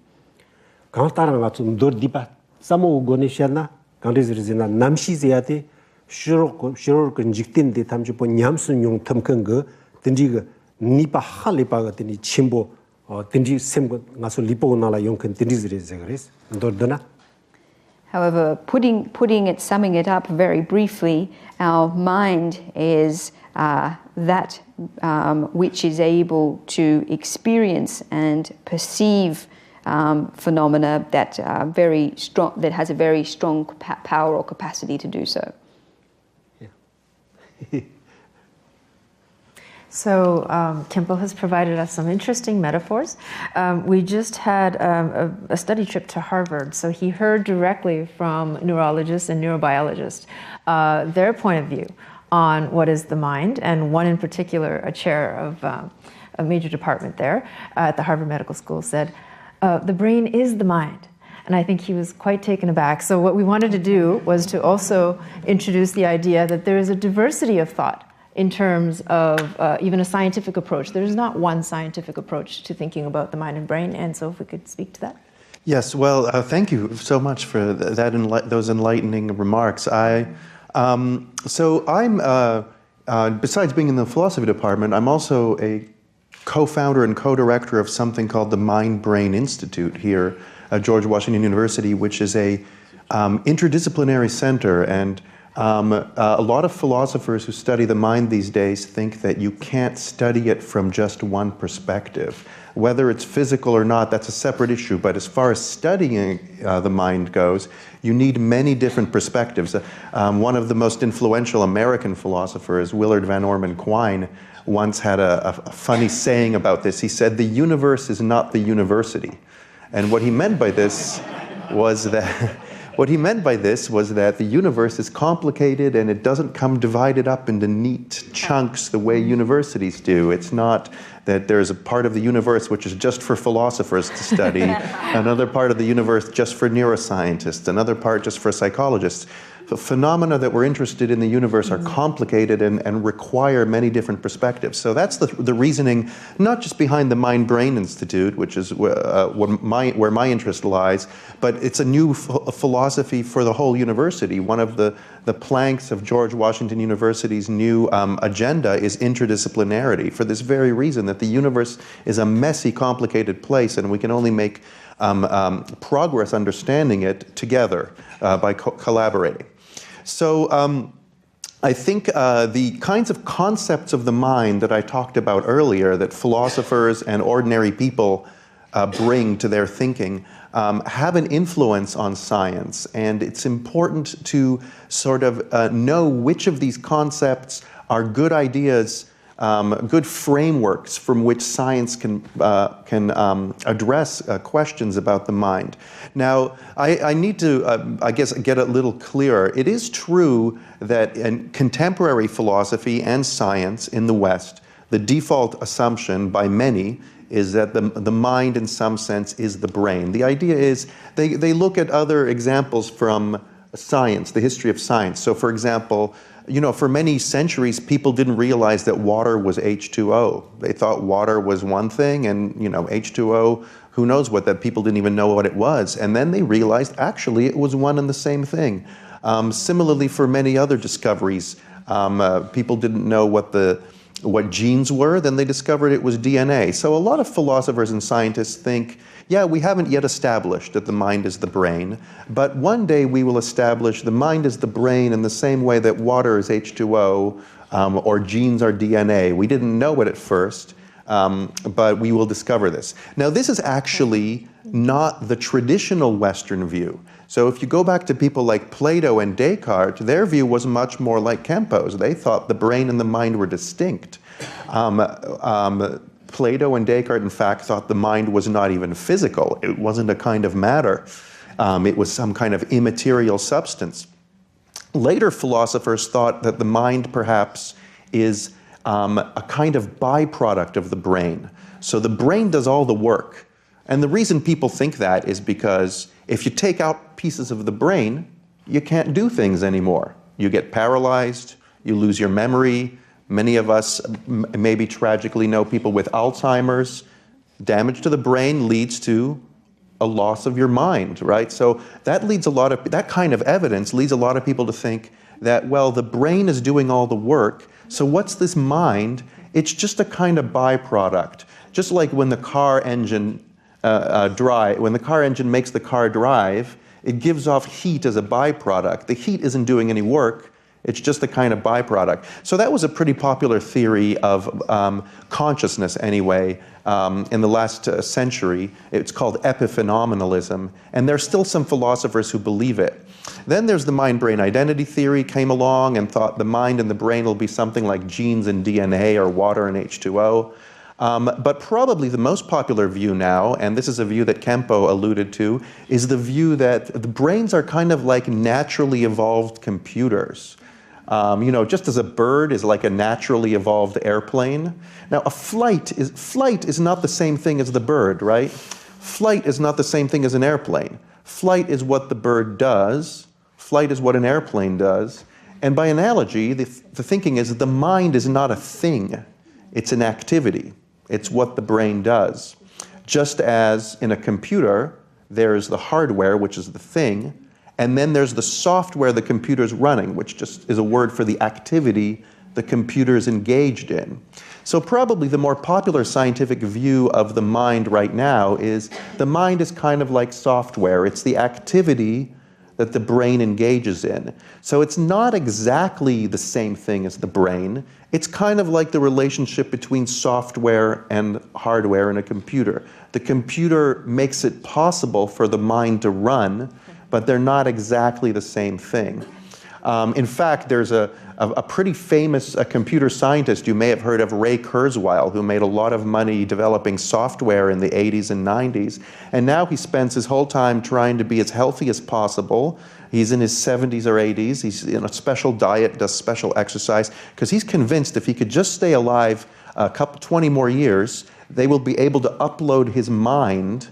Kantaranga tum dor dipa samo gonesharna kanrizina namshi ziyate shiro kunjiktin de tamji po nyamsun yung tamkan ga tindi nipa halipa ga tindi chimbo tindi sem ngaso lipo nala yongkan tindi zres dordana. However, summing it up very briefly, our mind is that which is able to experience and perceive phenomena that has a very strong power or capacity to do so. Yeah. So Khenpo has provided us some interesting metaphors. We just had a study trip to Harvard, so he heard directly from neurologists and neurobiologists their point of view on what is the mind, and one in particular, a chair of a major department there at the Harvard Medical School, said, the brain is the mind. And I think he was quite taken aback. So what we wanted to do was to also introduce the idea that there is a diversity of thought in terms of even a scientific approach. There is not one scientific approach to thinking about the mind and brain. And so if we could speak to that. Yes, well, thank you so much for those enlightening remarks. Besides being in the philosophy department, I'm also a co-founder and co-director of something called the Mind-Brain Institute here at George Washington University, which is a interdisciplinary center. And a lot of philosophers who study the mind these days think that you can't study it from just one perspective. Whether it's physical or not, that's a separate issue. But as far as studying the mind goes, you need many different perspectives. One of the most influential American philosophers, Willard Van Orman Quine, once had a funny saying about this. He said, "The universe is not the university." And what he meant by this was that the universe is complicated and it doesn't come divided up into neat chunks the way universities do. It's not that there's a part of the universe which is just for philosophers to study, another part of the universe just for neuroscientists, another part just for psychologists. The phenomena that we're interested in the universe are complicated and require many different perspectives. So that's the reasoning, not just behind the Mind-Brain Institute, which is where my interest lies, but it's a new philosophy for the whole university. One of the planks of George Washington University's new agenda is interdisciplinarity, for this very reason, that the universe is a messy, complicated place, and we can only make progress understanding it together by collaborating. So I think the kinds of concepts of the mind that I talked about earlier, that philosophers and ordinary people bring to their thinking, have an influence on science. And it's important to sort of know which of these concepts are good ideas, good frameworks from which science can address questions about the mind. Now, I need to, I guess, get a little clearer. It is true that in contemporary philosophy and science in the West, the default assumption by many is that the mind, in some sense, is the brain. The idea is they look at other examples from science, the history of science. So, for example, for many centuries, people didn't realize that water was H2O. They thought water was one thing, and H2O, who knows what that? People didn't even know what it was. And then they realized, actually, it was one and the same thing. Similarly, for many other discoveries, people didn't know what genes were, then they discovered it was DNA. So a lot of philosophers and scientists think, yeah, we haven't yet established that the mind is the brain, but one day we will establish the mind is the brain in the same way that water is H2O or genes are DNA. We didn't know it at first, but we will discover this. Now, this is actually not the traditional Western view. So if you go back to people like Plato and Descartes, their view was much more like Kempo's. They thought the brain and the mind were distinct. Plato and Descartes, in fact, thought the mind was not even physical. It wasn't a kind of matter. It was some kind of immaterial substance. Later philosophers thought that the mind perhaps is a kind of byproduct of the brain. So the brain does all the work. And the reason people think that is because if you take out pieces of the brain, you can't do things anymore. You get paralyzed, you lose your memory. Many of us maybe tragically know people with Alzheimer's. Damage to the brain leads to a loss of your mind, right? So that kind of evidence leads a lot of people to think that, well, the brain is doing all the work, so what's this mind? It's just a kind of byproduct. Just like when the car engine when the car engine makes the car drive, it gives off heat as a byproduct. The heat isn't doing any work. It's just a kind of byproduct. So that was a pretty popular theory of consciousness anyway in the last century. It's called epiphenomenalism. And there's still some philosophers who believe it. Then there's the mind-brain identity theory came along and thought the mind and the brain will be something like genes and DNA or water and H2O. But probably the most popular view now, and this is a view that Kempo alluded to, is the view that the brains are kind of like naturally evolved computers. Just as a bird is like a naturally evolved airplane. Now, flight is not the same thing as the bird, right? Flight is not the same thing as an airplane. Flight is what the bird does. Flight is what an airplane does. And by analogy, the thinking is that the mind is not a thing. It's an activity. It's what the brain does. Just as in a computer, there's the hardware, which is the thing, and then there's the software the computer's running, which just is a word for the activity the computer is engaged in. So probably the more popular scientific view of the mind right now is the mind is kind of like software. It's the activity that the brain engages in. So it's not exactly the same thing as the brain. It's kind of like the relationship between software and hardware in a computer. The computer makes it possible for the mind to run, but they're not exactly the same thing. In fact, there's a pretty famous computer scientist you may have heard of, Ray Kurzweil, who made a lot of money developing software in the 80s and 90s. And now he spends his whole time trying to be as healthy as possible. He's in his 70s or 80s. He's in a special diet, does special exercise, because he's convinced if he could just stay alive 20 more years, they will be able to upload his mind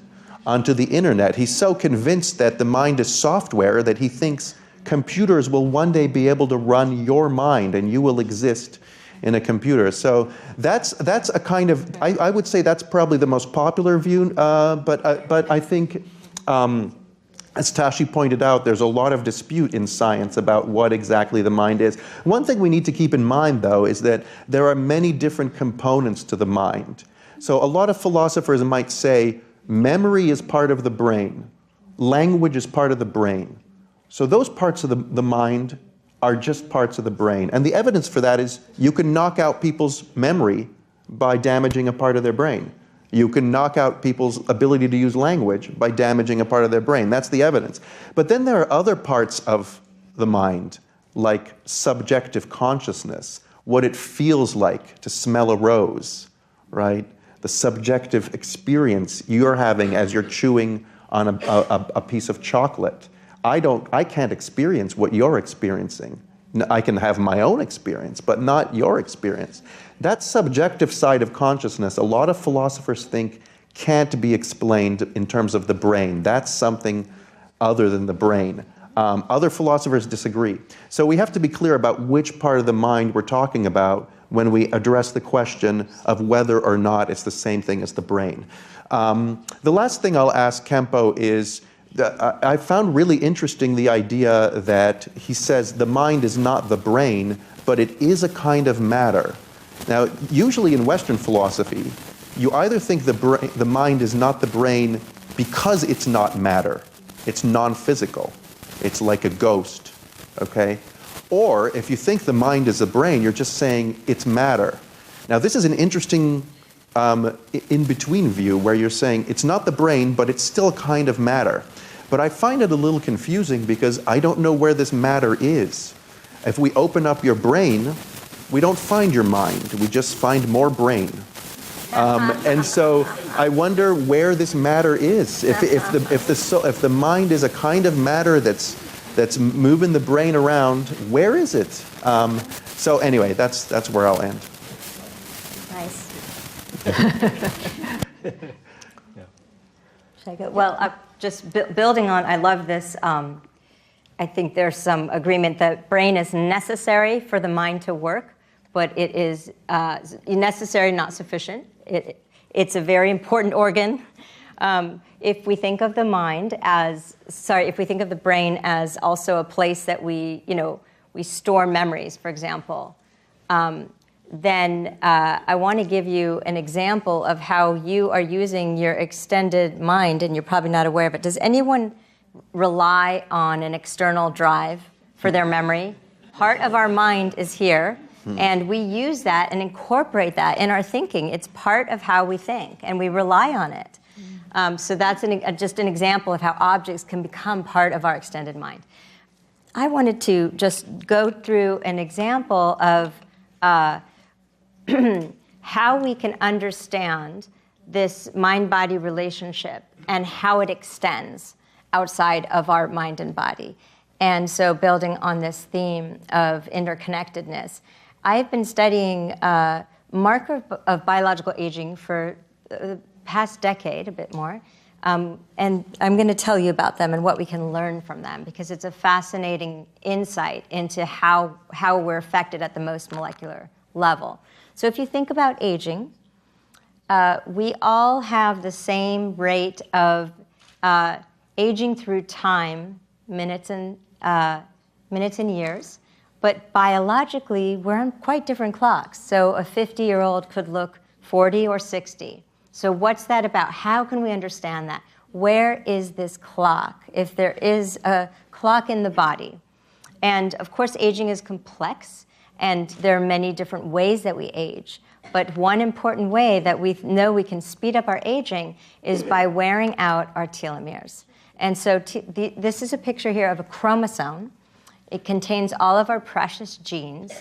onto the internet. He's so convinced that the mind is software that he thinks computers will one day be able to run your mind and you will exist in a computer. So that's a kind of, I would say that's probably the most popular view, but I think, as Tashi pointed out, there's a lot of dispute in science about what exactly the mind is. One thing we need to keep in mind, though, is that there are many different components to the mind. So a lot of philosophers might say memory is part of the brain, language is part of the brain. So those parts of the mind are just parts of the brain. And the evidence for that is you can knock out people's memory by damaging a part of their brain. You can knock out people's ability to use language by damaging a part of their brain. That's the evidence. But then there are other parts of the mind, like subjective consciousness, what it feels like to smell a rose, right? The subjective experience you're having as you're chewing on a piece of chocolate. I can't experience what you're experiencing. I can have my own experience, but not your experience. That subjective side of consciousness, a lot of philosophers think can't be explained in terms of the brain. That's something other than the brain. Other philosophers disagree. So we have to be clear about which part of the mind we're talking about when we address the question of whether or not it's the same thing as the brain. The last thing I'll ask Kempo is, I found really interesting the idea that he says the mind is not the brain, but it is a kind of matter. Now, usually in Western philosophy, you either think the mind is not the brain because it's not matter, it's non-physical, it's like a ghost, okay? Or if you think the mind is the brain, you're just saying it's matter. Now, this is an interesting in-between view where you're saying it's not the brain, but it's still a kind of matter. But I find it a little confusing because I don't know where this matter is. If we open up your brain, we don't find your mind. We just find more brain. And so I wonder where this matter is. If the mind is a kind of matter that's moving the brain around, where is it? So anyway, that's where I'll end. Nice. Should I go? Well, just building on, I love this. I think there's some agreement that brain is necessary for the mind to work, but it is necessary, not sufficient. It's a very important organ. If we think of the if we think of the brain as also a place that we store memories, for example, then I want to give you an example of how you are using your extended mind, and you're probably not aware of it. Does anyone rely on an external drive for their memory? Part of our mind is here, and we use that and incorporate that in our thinking. It's part of how we think, and we rely on it. So that's just an example of how objects can become part of our extended mind. I wanted to just go through an example of how we can understand this mind-body relationship and how it extends outside of our mind and body. And so building on this theme of interconnectedness, I've been studying marker of biological aging for the past decade, a bit more. And I'm going to tell you about them and what we can learn from them, because it's a fascinating insight into how we're affected at the most molecular level. So if you think about aging, we all have the same rate of aging through time, minutes and years, but biologically, we're on quite different clocks. So a 50-year-old could look 40 or 60. So what's that about? How can we understand that? Where is this clock, if there is a clock in the body? And of course, aging is complex, and there are many different ways that we age. But one important way that we know we can speed up our aging is by wearing out our telomeres. And so this is a picture here of a chromosome. It contains all of our precious genes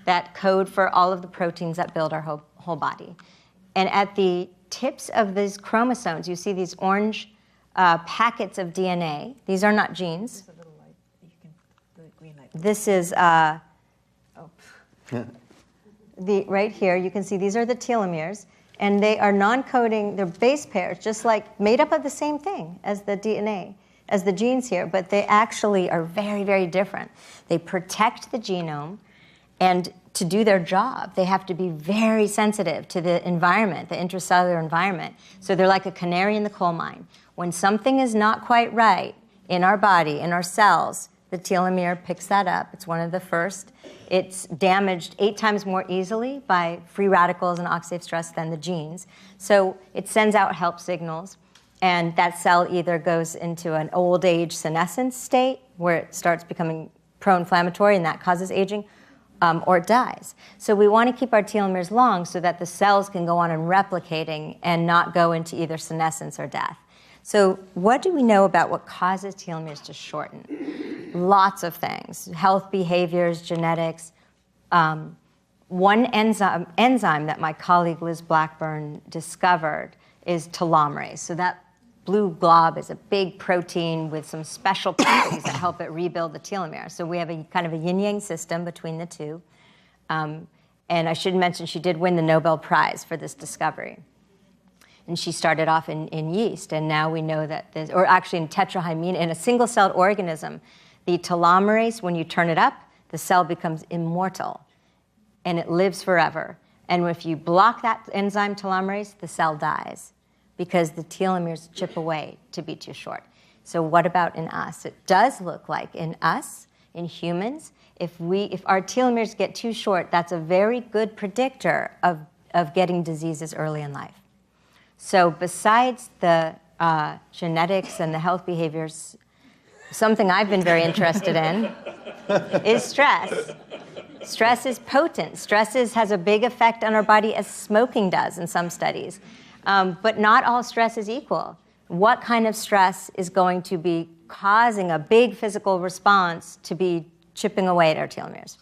that code for all of the proteins that build our whole body. And at the tips of these chromosomes, you see these orange packets of DNA. These are not genes. This is right here. You can see these are the telomeres, and they are non-coding. They're base pairs, just like made up of the same thing as the DNA, as the genes here, but they actually are very, very different. They protect the genome, and to do their job, they have to be very sensitive to the environment, the intracellular environment. So they're like a canary in the coal mine. When something is not quite right in our body, in our cells, the telomere picks that up. It's one of the first. It's damaged 8 times more easily by free radicals and oxidative stress than the genes. So it sends out help signals, and that cell either goes into an old age senescence state where it starts becoming pro-inflammatory and that causes aging, or it dies. So we want to keep our telomeres long so that the cells can go on and replicating and not go into either senescence or death. So what do we know about what causes telomeres to shorten? Lots of things: health behaviors, genetics. One enzyme that my colleague Liz Blackburn discovered is telomerase. So that blue glob is a big protein with some special properties that help it rebuild the telomere. So we have a kind of a yin-yang system between the two. And I should mention she did win the Nobel Prize for this discovery. And she started off in yeast, and now we know that or actually in tetrahymena, in a single-celled organism, the telomerase, when you turn it up, the cell becomes immortal, and it lives forever. And if you block that enzyme telomerase, the cell dies, because the telomeres chip away to be too short. So what about in us? It does look like in us, in humans, if our telomeres get too short, that's a very good predictor of getting diseases early in life. So besides the genetics and the health behaviors, something I've been very interested in is stress. Stress is potent. Stress has a big effect on our body, as smoking does in some studies. But not all stress is equal. What kind of stress is going to be causing a big physical response to be chipping away at our telomeres?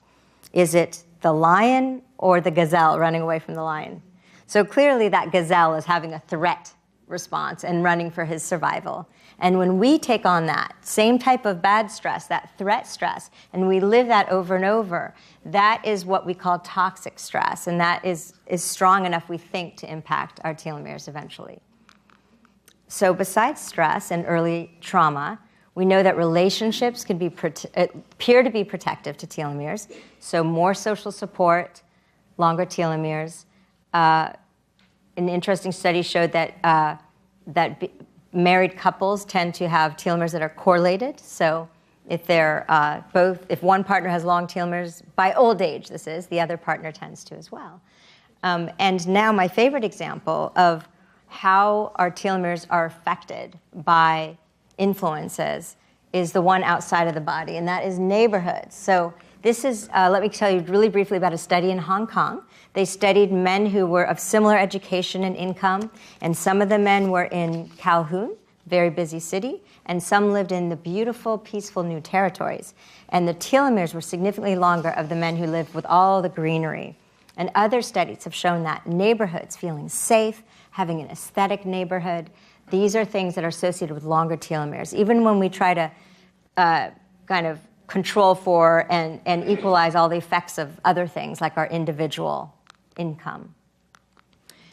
Is it the lion or the gazelle running away from the lion? So clearly that gazelle is having a threat response and running for his survival. And when we take on that same type of bad stress, that threat stress, and we live that over and over, that is what we call toxic stress, and that is strong enough, we think, to impact our telomeres eventually. So besides stress and early trauma, we know that relationships can appear to be protective to telomeres. So more social support, longer telomeres. An interesting study showed that married couples tend to have telomeres that are correlated. So if they're if one partner has long telomeres, by old age this is, the other partner tends to as well. And now my favorite example of how our telomeres are affected by influences is the one outside of the body, and that is neighborhoods. So this is, let me tell you really briefly about a study in Hong Kong. They studied men who were of similar education and income, and some of the men were in Calhoun, very busy city, and some lived in the beautiful, peaceful New Territories. And the telomeres were significantly longer of the men who lived with all the greenery. And other studies have shown that neighborhoods, feeling safe, having an aesthetic neighborhood, these are things that are associated with longer telomeres. Even when we try to kind of control for and equalize all the effects of other things like our individual income.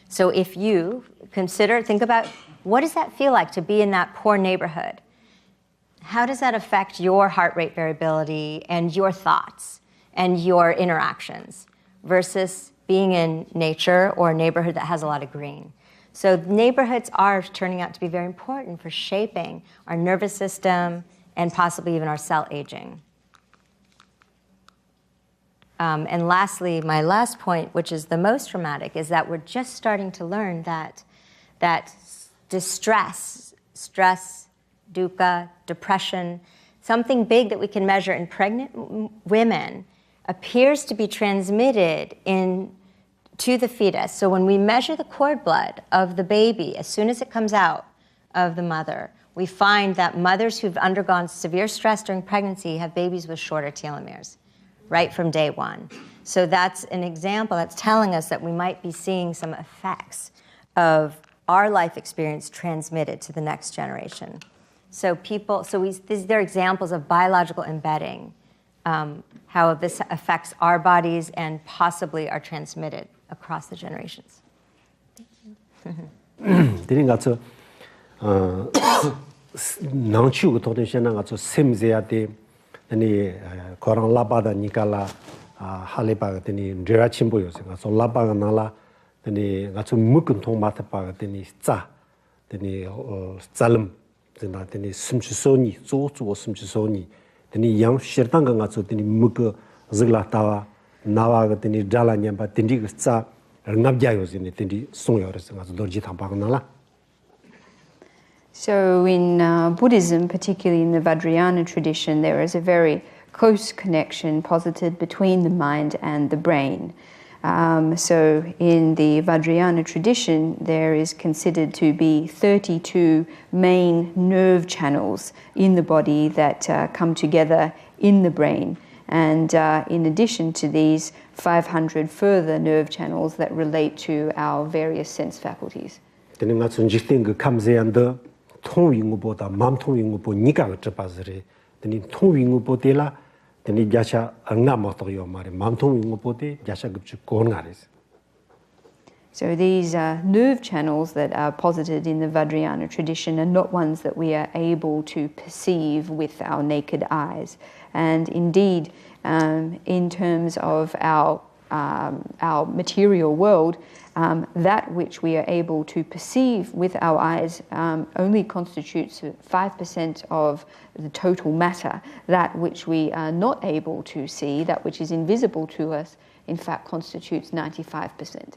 So if you think about what does that feel like to be in that poor neighborhood? How does that affect your heart rate variability and your thoughts and your interactions versus being in nature or a neighborhood that has a lot of green? So neighborhoods are turning out to be very important for shaping our nervous system and possibly even our cell aging. And lastly, my last point, which is the most dramatic, is that we're just starting to learn that distress, stress, dukkha, depression, something big that we can measure in pregnant women appears to be transmitted to the fetus. So when we measure the cord blood of the baby, as soon as it comes out of the mother, we find that mothers who've undergone severe stress during pregnancy have babies with shorter telomeres, right from day one. So that's an example that's telling us that we might be seeing some effects of our life experience transmitted to the next generation. So they're examples of biological embedding, how this affects our bodies and possibly are transmitted across the generations. Didn't got to Nanchu to the Shana to Simziate, any Koran Labada Nikala, Halipa, any Dirachimboyos, so Labaganala, any got to Mukunton Matapaga, any Za, any Salem, any Simchisoni, Zotu or Simchisoni, any young Shirtanga to the Muka Zilatawa, Nawaga, any Jalanya, but the Nigza, Nabjayos in the Soyors, as Dojita Baganala. So in Buddhism, particularly in the Vajrayana tradition, there is a very close connection posited between the mind and the brain. So in the Vajrayana tradition, there is considered to be 32 main nerve channels in the body that come together in the brain. And in addition to these, 500 further nerve channels that relate to our various sense faculties. 통윙보다 맘통윙보 니가 어쩌바스리 되니 통윙보데라 되니 야샤 ang나모도요 말이 맘통윙보데 야샤 급주 고나레스. So these nerve channels that are posited in the Vajrayana tradition are not ones that we are able to perceive with our naked eyes. And indeed, in terms of our material world, that which we are able to perceive with our eyes only constitutes 5% of the total matter. That which we are not able to see, that which is invisible to us, in fact constitutes 95%.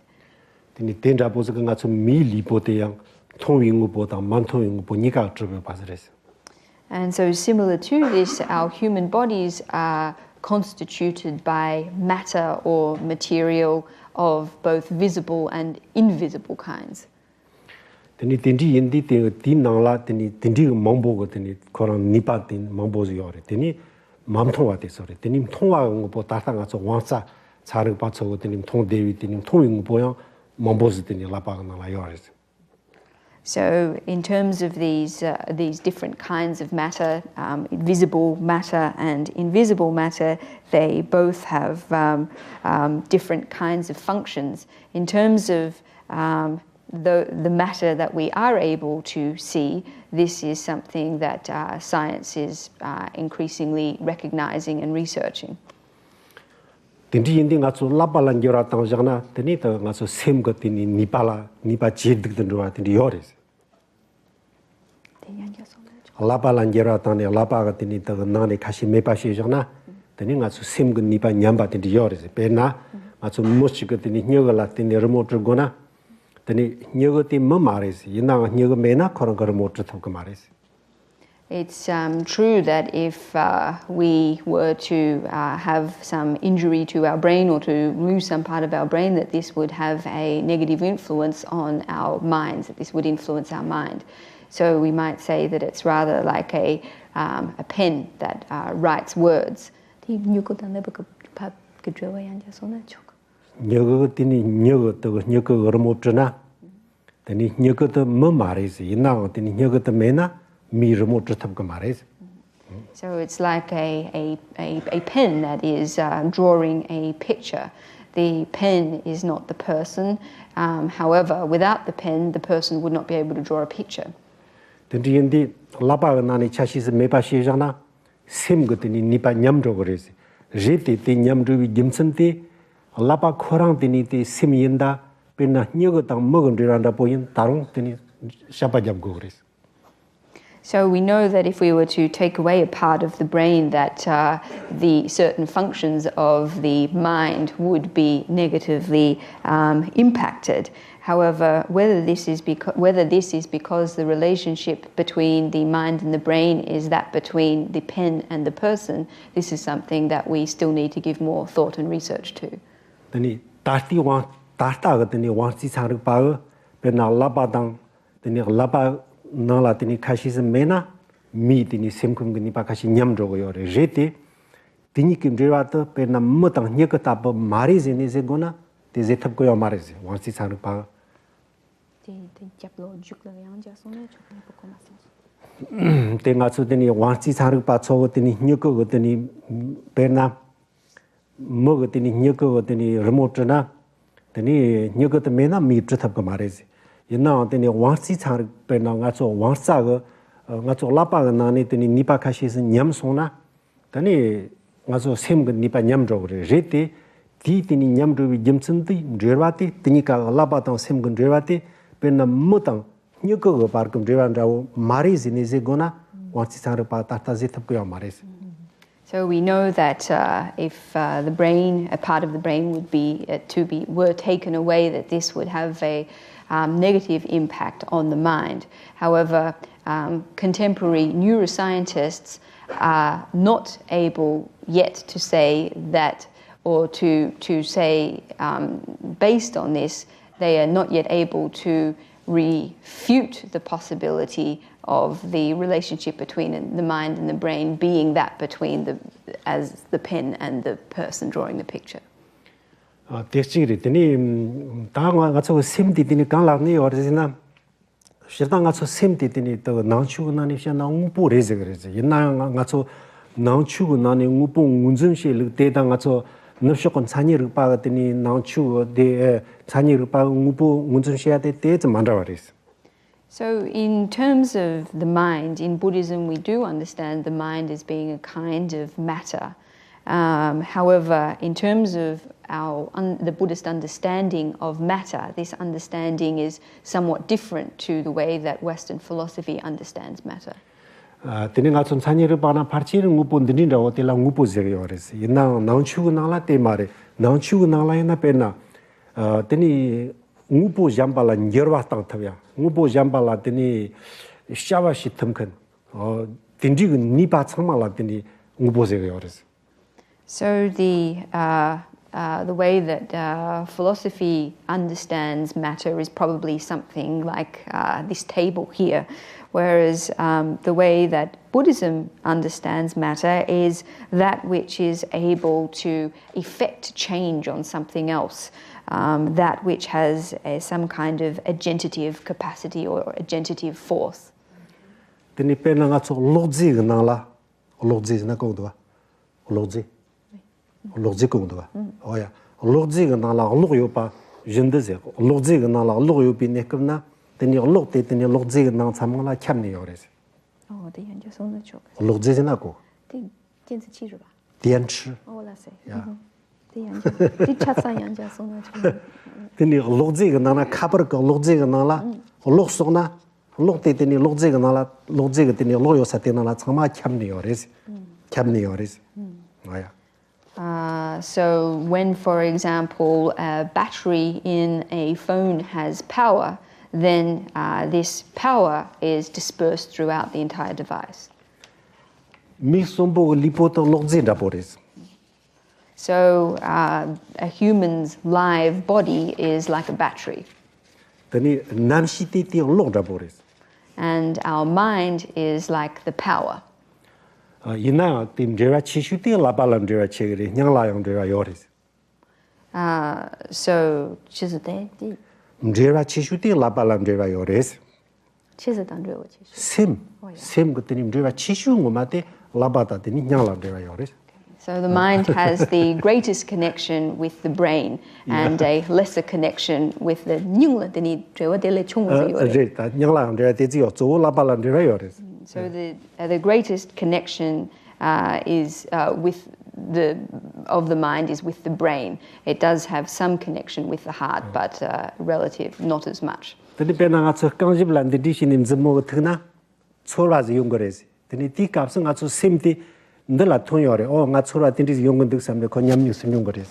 And so similar to this, our human bodies are constituted by matter or material of both visible and invisible kinds. So in terms of these different kinds of matter, visible matter and invisible matter, they both have different kinds of functions. In terms of the matter that we are able to see, this is something that science is increasingly recognizing and researching. It's true that if we were to have some injury to our brain or to lose some part of our brain, that this would have a negative influence on our minds, that this would influence our mind. So we might say that it's rather like a pen that writes words. So it's like a pen that is drawing a picture. The pen is not the person. However, without the pen, the person would not be able to draw a picture. 근데 라바가 나니 차시스 메바시잖아. 셈 것들이 니바 냠죠 그래서. 제티 냠주비 김선티 라바 코랑티니티 셈인다. 베나 녀거당 먹은리란다 보인 다른 데니 샤바잡고 그래서. So we know that if we were to take away a part of the brain, that the certain functions of the mind would be negatively impacted. However, whether this is because the relationship between the mind and the brain is that between the pen and the person, this is something that we still need to give more thought and research to. Then tartaga teni wansi saruk pa pena labadang teni laba nala teni kashis mena mi teni semkum gni pa kashi nyam jogo yore jete teni kim jewata pena motang nyekata ba mari zeni ze gona te ze thap ko yo mari ze wansi saruk pa te nga chu teni wansi saruk pa chogo teni nyeko go teni pena mo teni nyeko teni remote na teni nyeko te mena mi thap ko mari ze ina teni wansi char pena nga cho wansa go nga cho lapa ga na ni teni nipa khashi se nyam sona teni nga cho sem ga nipa nyam jo re rete ti teni nyam ro bi jimchen ti jerwati teni ka lapa ta sem ga jerwati pena motang nyeko go par kum jewan rawo mari zini ze gona wansi char pa ta ta ze thap ko mari ze. So we know that if the brain, a part of the brain were taken away, that this would have a negative impact on the mind. However, contemporary neuroscientists are not able yet to say that, or to say based on this, they are not yet able to refute the possibility of the relationship between the mind and the brain being that between the pen and the person drawing the picture. 대치리 되니 다가 가서 셈디 되니 강락니 어르지나 시당 가서 셈디 되니 또 나추고 나니 시나 우부 레제 그러지 옛날 가서 나추고 나니 우부 운전실 대당 가서 납쇼건 산이를 빠더니 나추고 대 산이를 빠 우부 운전시야 대때 만다 버렸어. So in terms of the mind, in Buddhism we do understand the mind as being a kind of matter. However, in terms of the Buddhist understanding of matter, this understanding is somewhat different to the way that Western philosophy understands matter. 드닝아 좀 산이를 바나 파치는 우본들이라고 때라 우보제요 그래서 이나 나추고 나라 때 말에 나추고 나라이나 빼나 드니 우보 잠발라 녀와 땅타야 우보 잠발라 드니 샤바시 틈큰 딘지그 니바 참말라 드니 우보제요 그래서. So the way that philosophy understands matter is probably something like this table here, whereas the way that Buddhism understands matter is that which is able to effect change on something else, that which has some kind of agentative capacity or agentative force. 드니 빼나가 저 로지가 나라 로지나 거도와 로지 로지공도가 어야 로지가 나라 로요바 진드제 로지가 나라 로요비 네급나 드니 로때 드니 로지가 나 참마라 참네요 그래서 네研究松的就 로지나고 电子器是吧电池来塞对研究第七三研究松的就 드니 로지가 나나 카버가 로지가 나라 로속나 로때 드니 로지가 나라 로지가 드니 로요사테 나라 참마 참네요 그래서 참네요 그래서 뭐야. So when, for example, a battery in a phone has power, then this power is dispersed throughout the entire device. So a human's live body is like a battery. And our mind is like the power. 이나 팀제와 치슈티 라발람제와 체그리 냥라용제와 요리스 So 其实对 제와 치슈티 라발람제와 요리스 其实当对我其实 셈 그때님 제와 치슈 뭐마데 라바다 되니 냥라 데라요. So the mind has the greatest connection with the brain and a lesser connection with the nyungla deni trewa dele chungza yore. 다 냥라 데라 되지요. 조 라발라 데라요. So the greatest connection is with the mind is with the brain. It does have some connection with the heart, but relative, not as much. 되니 배나가 저 강집란 디시님 즈모 트나 초라지 용거래지. 되니 디값은 아주 셈디 늘라 통요래. nga 초라 딘디 용건득 삼데 건염육 용거래지.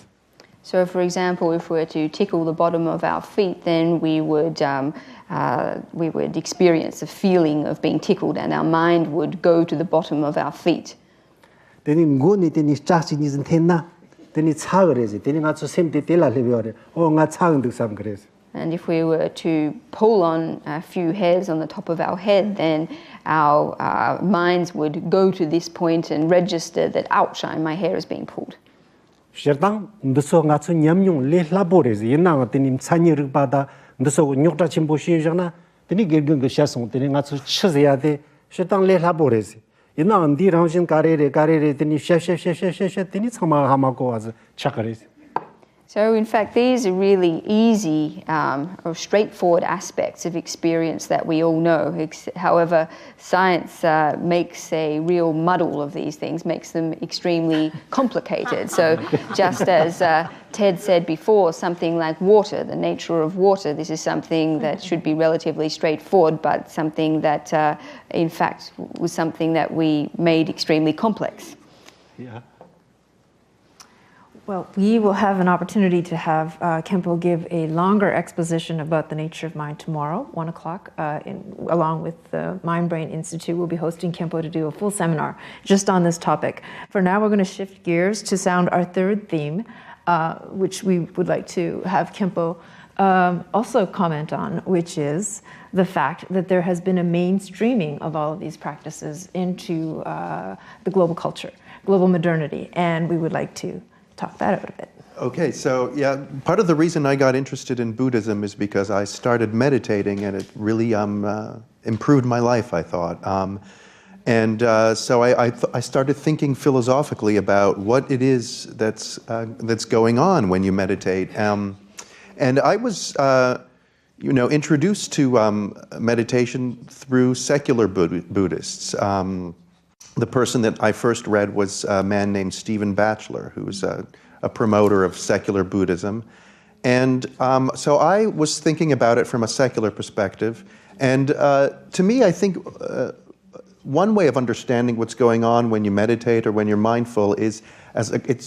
So, for example, if we were to tickle the bottom of our feet, then we would experience the feeling of being tickled, and our mind would go to the bottom of our feet. 되니 ngo니 되니 짝지니진 텐나. 되니 차 그래지. 되니 아주 셈디 텔라리요래. nga 차은득 삼 그래지. And if we were to pull on a few hairs on the top of our head, then our minds would go to this point and register that, ouch, my hair is being pulled. 셔당 ndso nga chu nyamnyung le laborezi yena nga tenim chanyirig bada ndso nyokta chimbo shiजना teni gergung ge shasong teni nga chu chizya de 셔당 le laborezi yena ndi rangshin karere teni sha teni chama hamako az chakarezi. So, in fact, these are really easy or straightforward aspects of experience that we all know. However, science makes a real muddle of these things, makes them extremely complicated. So, just as Ted said before, something like water, the nature of water, this is something that should be relatively straightforward, but something that, in fact, was something that we made extremely complex. Yeah. Well, we will have an opportunity to have Khenpo give a longer exposition about the nature of mind tomorrow, 1 o'clock, along with the Mind Brain Institute. We'll be hosting Khenpo to do a full seminar just on this topic. For now, we're going to shift gears to sound our third theme, which we would like to have Khenpo also comment on, which is the fact that there has been a mainstreaming of all of these practices into the global culture, global modernity, and we would like to talk that out a bit. Okay, so yeah, part of the reason I got interested in Buddhism is because I started meditating and it really improved my life, I thought. So I started thinking philosophically about what it is that's going on when you meditate. And I was introduced to meditation through secular Buddhists. The person that I first read was a man named Stephen Batchelor, who's a promoter of secular Buddhism. And so I was thinking about it from a secular perspective. And to me, I think one way of understanding what's going on when you meditate or when you're mindful is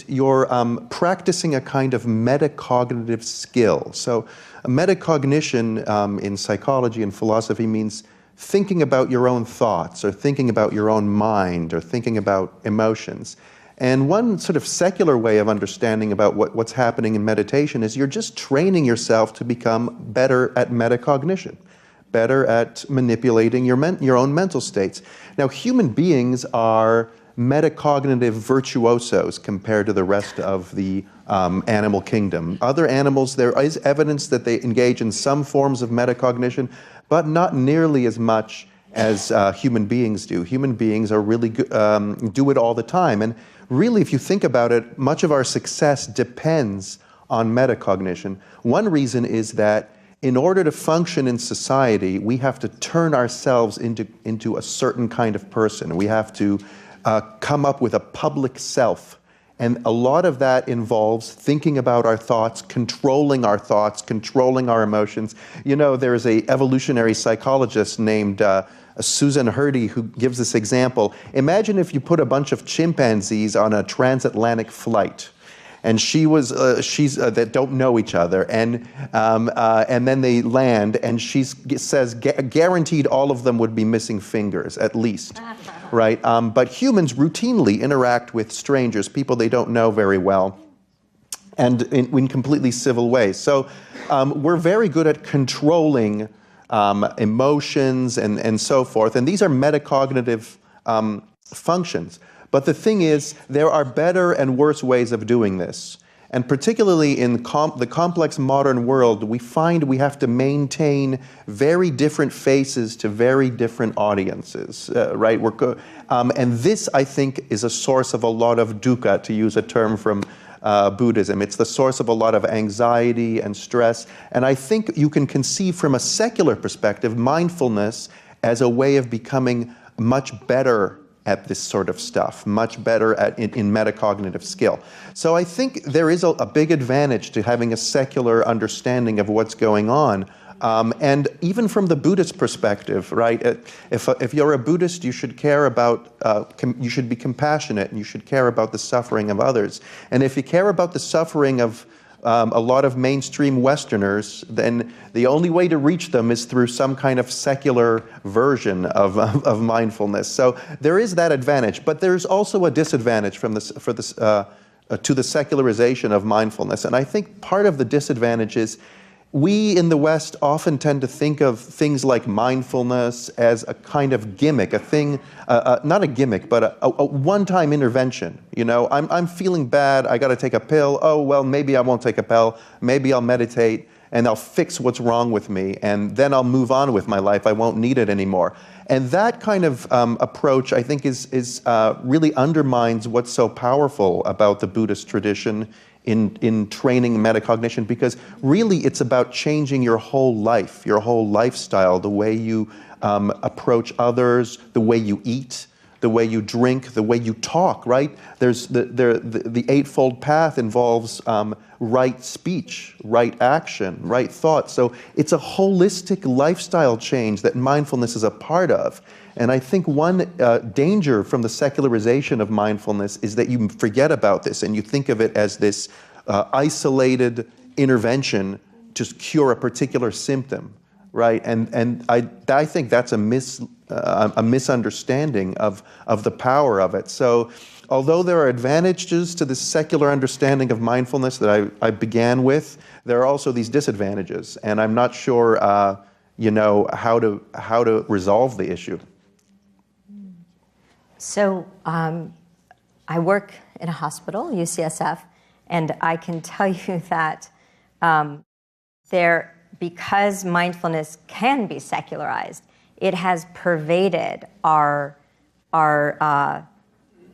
you're practicing a kind of metacognitive skill. So metacognition in psychology and philosophy means thinking about your own thoughts or thinking about your own mind or thinking about emotions. And one sort of secular way of understanding about what's happening in meditation is you're just training yourself to become better at metacognition, better at manipulating your own mental states. Now, human beings are metacognitive virtuosos compared to the rest of the animal kingdom. Other animals, there is evidence that they engage in some forms of metacognition, but not nearly as much as human beings do. Human beings are really do it all the time. And really, if you think about it, much of our success depends on metacognition. One reason is that in order to function in society, we have to turn ourselves into a certain kind of person. We have to come up with a public self. And a lot of that involves thinking about our thoughts, controlling our emotions. You know, there's an evolutionary psychologist named Susan Hurdy who gives this example. Imagine if you put a bunch of chimpanzees on a transatlantic flight, and she's that don't know each other, and then they land, and she says guaranteed all of them would be missing fingers at least. Right? But humans routinely interact with strangers, people they don't know very well, and in completely civil ways. So we're very good at controlling emotions and so forth, and these are metacognitive functions. But the thing is, there are better and worse ways of doing this. And particularly in the complex modern world, we find we have to maintain very different faces to very different audiences, right? And this, I think, is a source of a lot of dukkha, to use a term from Buddhism. It's the source of a lot of anxiety and stress. And I think you can conceive from a secular perspective mindfulness as a way of becoming much better at this sort of stuff, much better in metacognitive skill. So I think there is a big advantage to having a secular understanding of what's going on. And even from the Buddhist perspective, right? If you're a Buddhist, you should care about, you should be compassionate, and you should care about the suffering of others. And if you care about the suffering of a lot of mainstream Westerners, then the only way to reach them is through some kind of secular version of mindfulness. So there is that advantage, but there's also a disadvantage to the secularization of mindfulness. And I think part of the disadvantage is we in the West often tend to think of things like mindfulness as a kind of gimmick, a thing, not a gimmick, but a one-time intervention. You know, I'm feeling bad, I got to take a pill. Oh, well, maybe I won't take a pill. Maybe I'll meditate and I'll fix what's wrong with me, and then I'll move on with my life. I won't need it anymore. And that kind of approach, I think, is really undermines what's so powerful about the Buddhist tradition in training metacognition, because really it's about changing your whole life, your whole lifestyle, the way you approach others, the way you eat, the way you drink, the way you talk, right? There's the Eightfold Path involves right speech, right action, right thought. So it's a holistic lifestyle change that mindfulness is a part of. And I think one danger from the secularization of mindfulness is that you forget about this and you think of it as this isolated intervention to cure a particular symptom, right? And I think that's a misunderstanding of the power of it. So although there are advantages to this secular understanding of mindfulness that I began with, there are also these disadvantages, and I'm not sure how to resolve the issue. So I work in a hospital, UCSF, and I can tell you that because mindfulness can be secularized, it has pervaded all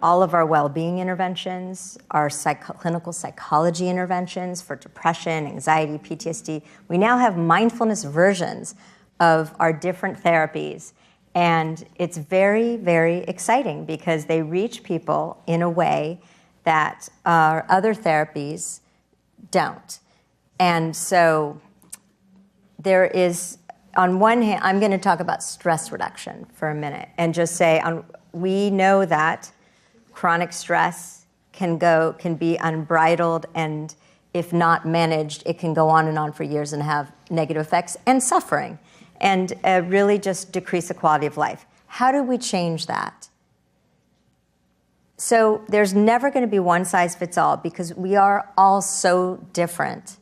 of our well-being interventions, our clinical psychology interventions for depression, anxiety, PTSD. We now have mindfulness versions of our different therapies. And it's very, very exciting because they reach people in a way that our other therapies don't. And so there is, on one hand, I'm going to talk about stress reduction for a minute and just say we know that chronic stress can be unbridled, and if not managed, it can go on and on for years and have negative effects and suffering, and really just decrease the quality of life. How do we change that? So there's never going to be one size fits all because we are all so different.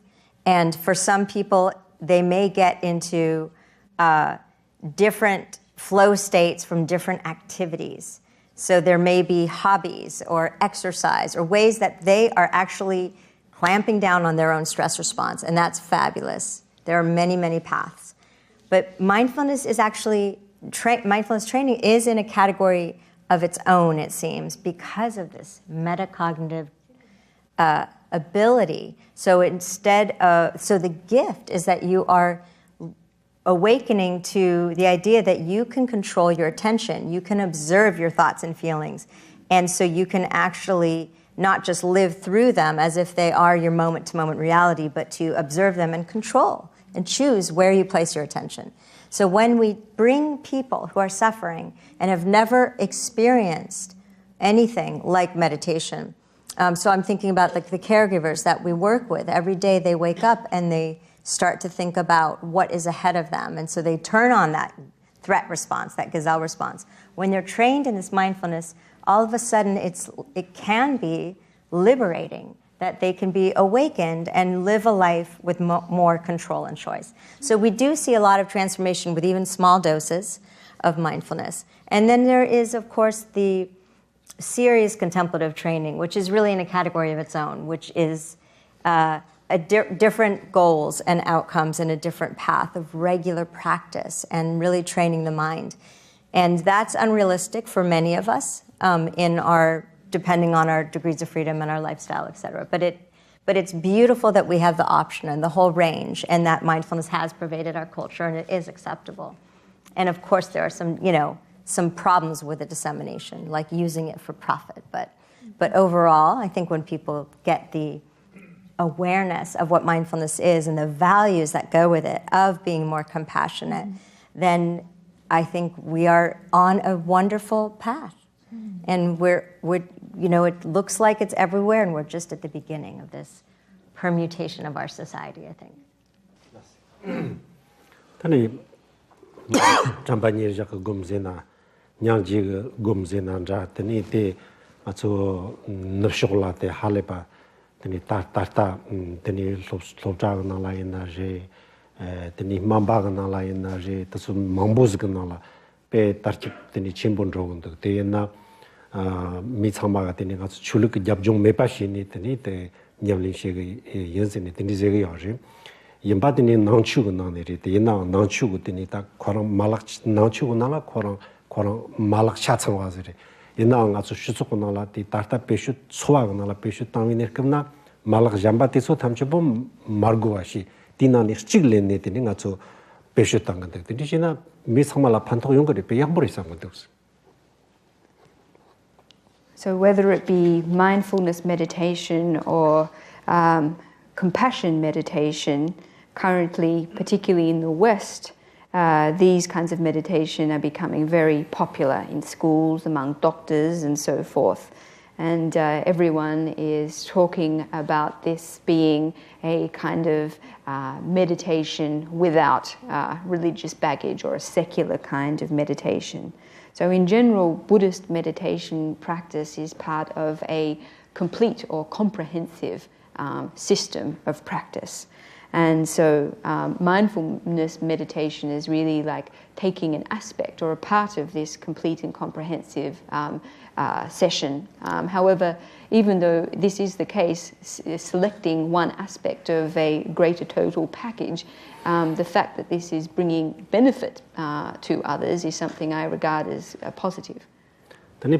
And for some people, they may get into different flow states from different activities. So there may be hobbies or exercise or ways that they are actually clamping down on their own stress response, and that's fabulous. There are many, many paths. But mindfulness is actually, mindfulness training is in a category of its own, it seems, because of this metacognitive ability. So so the gift is that you are awakening to the idea that you can control your attention, you can observe your thoughts and feelings, and so you can actually not just live through them as if they are your moment-to-moment reality, but to observe them and control and choose where you place your attention. So when we bring people who are suffering and have never experienced anything like meditation, so I'm thinking about like the caregivers that we work with. Every day they wake up and they start to think about what is ahead of them. And so they turn on that threat response, that gazelle response. When they're trained in this mindfulness, all of a sudden it can be liberating, that they can be awakened and live a life with more control and choice. So we do see a lot of transformation with even small doses of mindfulness. And then there is, of course, the serious contemplative training, which is really in a category of its own, which is different goals and outcomes and a different path of regular practice and really training the mind. And that's unrealistic for many of us depending on our degrees of freedom and our lifestyle, et cetera. But it's beautiful that we have the option and the whole range, and that mindfulness has pervaded our culture and it is acceptable. And of course there are some problems with the dissemination, like using it for profit. But overall, I think when people get the awareness of what mindfulness is and the values that go with it, of being more compassionate, then I think we are on a wonderful path. And we're it looks like it's everywhere, and we're just at the beginning of this permutation of our society, I think. Tani champagner jak gomzena nyangji gomzena ja tani te acho nabshogla te halepa tani tarta tani lobja na la energy tani mamba na la energy tasu mambos na la pe tarchip tani chimbon rogon te na mi chama tani ga chuluk jabjong mepa shini tani te nyamlin shege yenzene tani zege yaje yimbatini nangchugo nanere te na nangchugo tini ta korang malak nangchugo nala korang malak chachang wazere ina nga chu shuchugo nala ti tarta peshu chwa nala peshu tangine kimna malak jamba ti so thamchebo margo washi tina ni chigle ne tini nga chu peshu tangande tini jina mi samala phanto yongore pe yakbori samgode. So whether it be mindfulness meditation or compassion meditation, currently, particularly in the West, these kinds of meditation are becoming very popular in schools, among doctors and so forth. And everyone is talking about this being a kind of meditation without religious baggage, or a secular kind of meditation. So in general, Buddhist meditation practice is part of a complete or comprehensive system of practice. And so mindfulness meditation is really like taking an aspect or a part of this complete and comprehensive session. However, even though this is the case, selecting one aspect of a greater total package, the fact that this is bringing benefit to others is something I regard as positive. Tani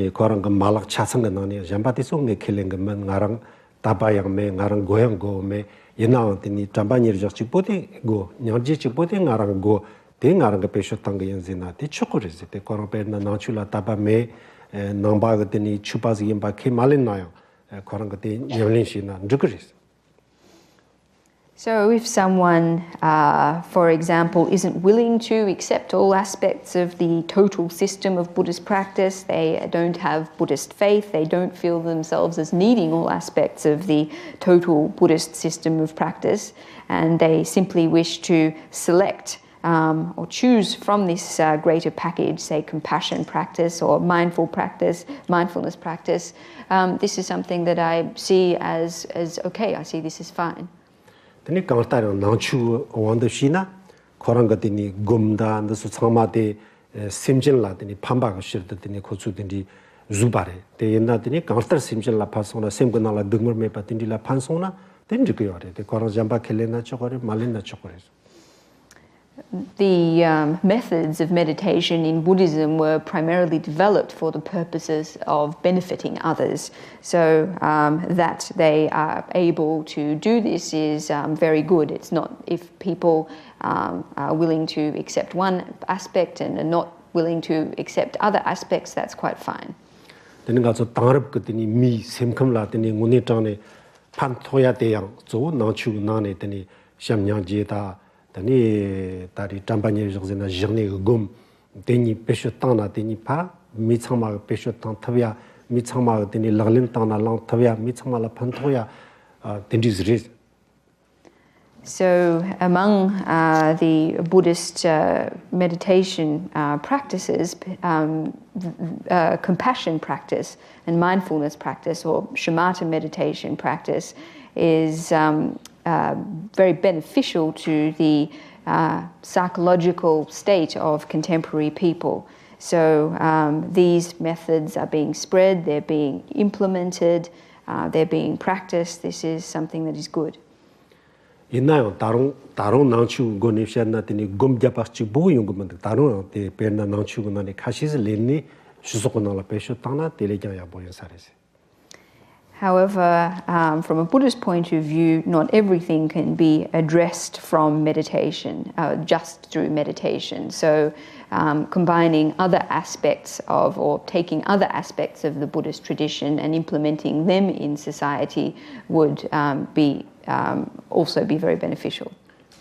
korang ka malak chasang ka nani jambati song ne khelen ka man ngarang tabayang me ngarang goyang go me yena tini tamba nyir jak chipote go nyarji chipote ngarang go te ngarang ka pesho tang yen zina te chokore se te korang pe na nachula taba me namba ga tini chupas yemba ke malin na yo korang ka te nyalin shi na ndukris. So if someone, for example, isn't willing to accept all aspects of the total system of Buddhist practice, they don't have Buddhist faith, they don't feel themselves as needing all aspects of the total Buddhist system of practice, and they simply wish to select or choose from this greater package, say compassion practice or mindfulness practice, this is something that I see as okay, I see this as fine. Tani kaartaro nangchu wanda shina koranga tini gumda ndasu tsangma te simjin la tini pamba ka shirda tini khotsu tini zubare te yena tini kaartar simjin la pasona semgana la dugmur mepa tini la pansona tini rikuyore te korang jamba kelena chokore malina chokore. The methods of meditation in Buddhism were primarily developed for the purposes of benefiting others. So that they are able to do this is very good. It's not if people are willing to accept one aspect and are not willing to accept other aspects, that's quite fine. Tani gazo tangrab ka tini mi semkam la tini nguni tani pan thoya deyang zo nangchu nane tani shamnyang jeta tani tari champagner jogzena jirne gum teni pesho tana teni pa mi chama pesho tan thavya mi chama teni laglin tana lang thavya mi chama la panthoya teni zris. So among the Buddhist meditation practices, compassion practice and mindfulness practice, or shamatha meditation practice, is very beneficial to the psychological state of contemporary people. So these methods are being spread, they're being implemented they're being practiced, this is something that is good. 있나요? 다른 낭추 고니시안나더니 곰잡아치 보용금은 다른 때 배나 낭추고나니 카시스 렌니 수속고나라 배쇼타나 텔레장야 보인 사례세. However, from a Buddhist point of view, not everything can be addressed from meditation, just through meditation. So combining other aspects of, or taking other aspects of the Buddhist tradition and implementing them in society would also be very beneficial.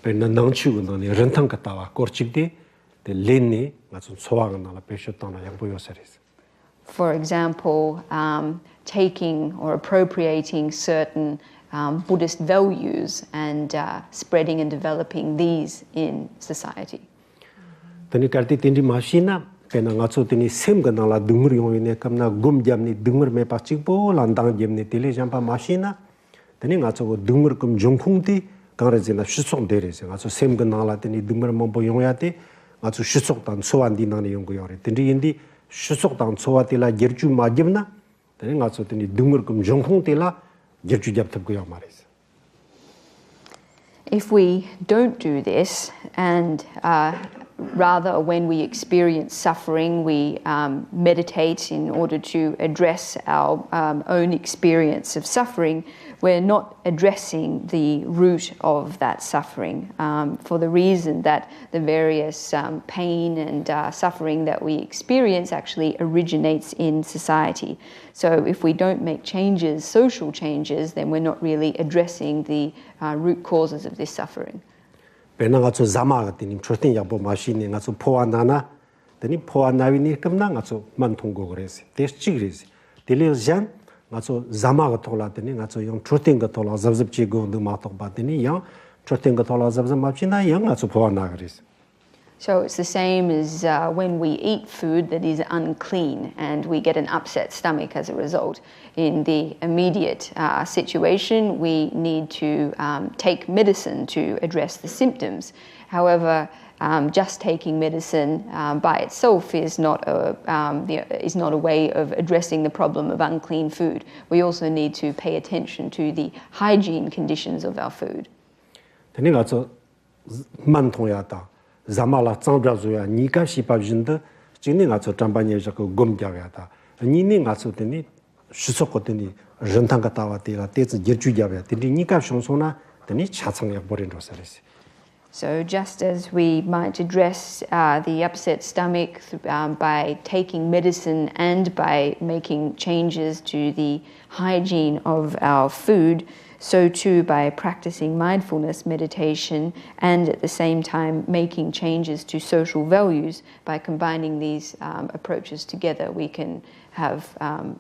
배나 낭추고나니 렌탕 갔다와 거치디 렌니 맞은 소화가나라 배쇼타나 양보요 사례세. For example, taking or appropriating certain Buddhist values and spreading and developing these in society. Tani karti tindi mashina pena ngatso tini semga nala dungur yongine kamna gum jamni dungur me pachikpo landang jamni tile jampa mashina tani ngatso go dungur kum jongkhungti kangrajena shusong derese ngatso semga nala tini dungur mombo yongyate ngatso shusok tan soandi nani yonggo yore tindi indi shusok tan soatila gerju majibna tani ngatso tini dungur kum jongkhungtila gerju japtab go yamares. If we don't do this, and rather when we experience suffering, we meditate in order to address our own experience of suffering, we're not addressing the root of that suffering for the reason that the various pain and suffering that we experience actually originates in society. So if we don't make changes, social changes, then we're not really addressing the root causes of this suffering. Pena ngatso zama gatini chotin yabo machine ngatso poanana tani poanawini kamna ngatso mantongo grese teschi grese television ngatso zama gatola tani ngatso yang chotin gatola zabzabchi go de matok batini yang chotin gatola zabzab machina yang ngatso poana grese. So it's the same as when we eat food that is unclean and we get an upset stomach as a result. In the immediate situation, we need to take medicine to address the symptoms. However, just taking medicine by itself is not a way of addressing the problem of unclean food. We also need to pay attention to the hygiene conditions of our food. Tani ngatso mantongyata zamala tsangbrazoya nika shipabjinda jini ngatso tambanye jako gomjawata nini ngatso teni shusoko teni rentanga tawatela tets gerjujawya teni nika shonsona teni chatsangya borinro sares. So just as we might address the upset stomach by taking medicine and by making changes to the hygiene of our food, so too by practicing mindfulness meditation and at the same time making changes to social values, by combining these approaches together, we can have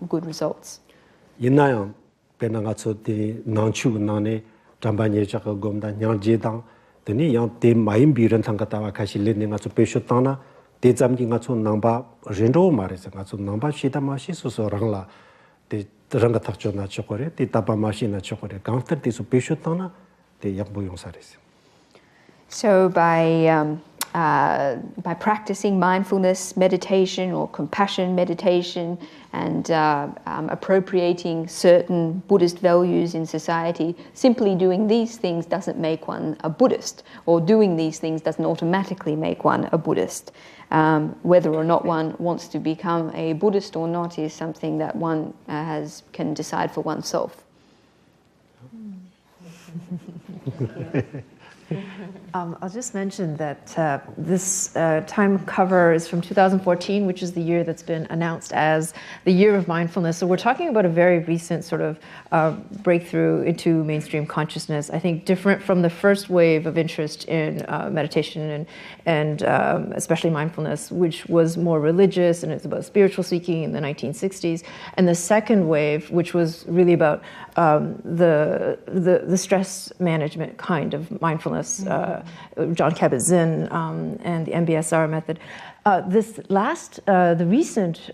good results. Yinayang penangatso te nangchu nane tambanye chaka gomda nyangjedang teni yang te maimbi rentanga tawa kashi lene ngatso peshotana te zamgi ngatso nangba renro mares ngatso nangba shita mashi soso rangla te ranga takcho na chokore te tapa mashi na chokore gangster te so peshotana te yakbo yongsares. So by practicing mindfulness meditation or compassion meditation and appropriating certain Buddhist values in society, simply doing these things doesn't make one a Buddhist, or doing these things doesn't automatically make one a Buddhist. Whether or not one wants to become a Buddhist or not is something that one can decide for oneself. I'll just mention that this time cover is from 2014, which is the year that's been announced as the Year of Mindfulness. So we're talking about a very recent sort of breakthrough into mainstream consciousness, I think different from the first wave of interest in meditation and especially mindfulness, which was more religious and it's about spiritual seeking in the 1960s. And the second wave, which was really about the stress management kind of mindfulness, John Kabat-Zinn and the MBSR method. This last, the recent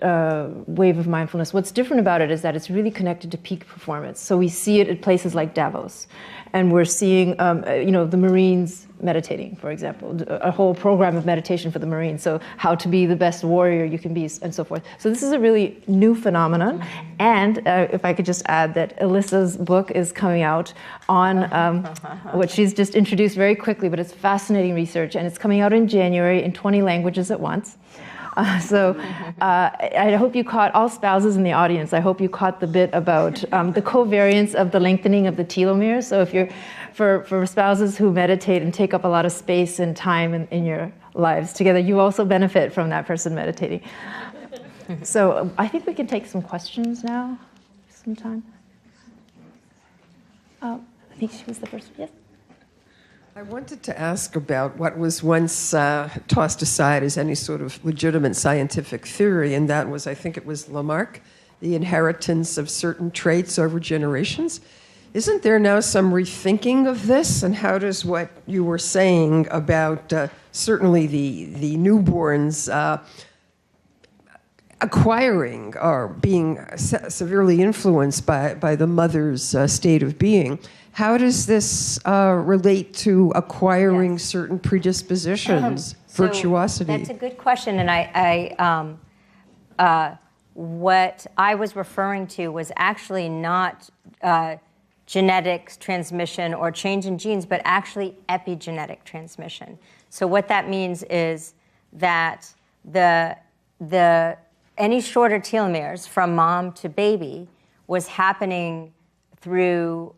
wave of mindfulness, what's different about it is that it's really connected to peak performance. So we see it at places like Davos. And we're seeing, the Marines meditating, for example, a whole program of meditation for the Marines. So how to be the best warrior you can be, and so forth. So this is a really new phenomenon. And if I could just add that Alyssa's book is coming out on what she's just introduced very quickly, but it's fascinating research. And it's coming out in January in 20 languages at once. I hope you caught, all spouses in the audience, I hope you caught the bit about the covariance of the lengthening of the telomeres. So if you're, for spouses who meditate and take up a lot of space and time in your lives together, you also benefit from that person meditating. So I think we can take some questions now, sometime. I think she was the first one, yes? I wanted to ask about what was once tossed aside as any sort of legitimate scientific theory, and that was, I think it was Lamarck, the inheritance of certain traits over generations. Isn't there now some rethinking of this, and how does what you were saying about certainly the newborns acquiring or being severely influenced by the mother's state of being, how does this relate to acquiring certain predispositions, virtuosity? That's a good question, and what I was referring to was actually not genetic transmission or change in genes, but actually epigenetic transmission. So what that means is that any shorter telomeres from mom to baby was happening through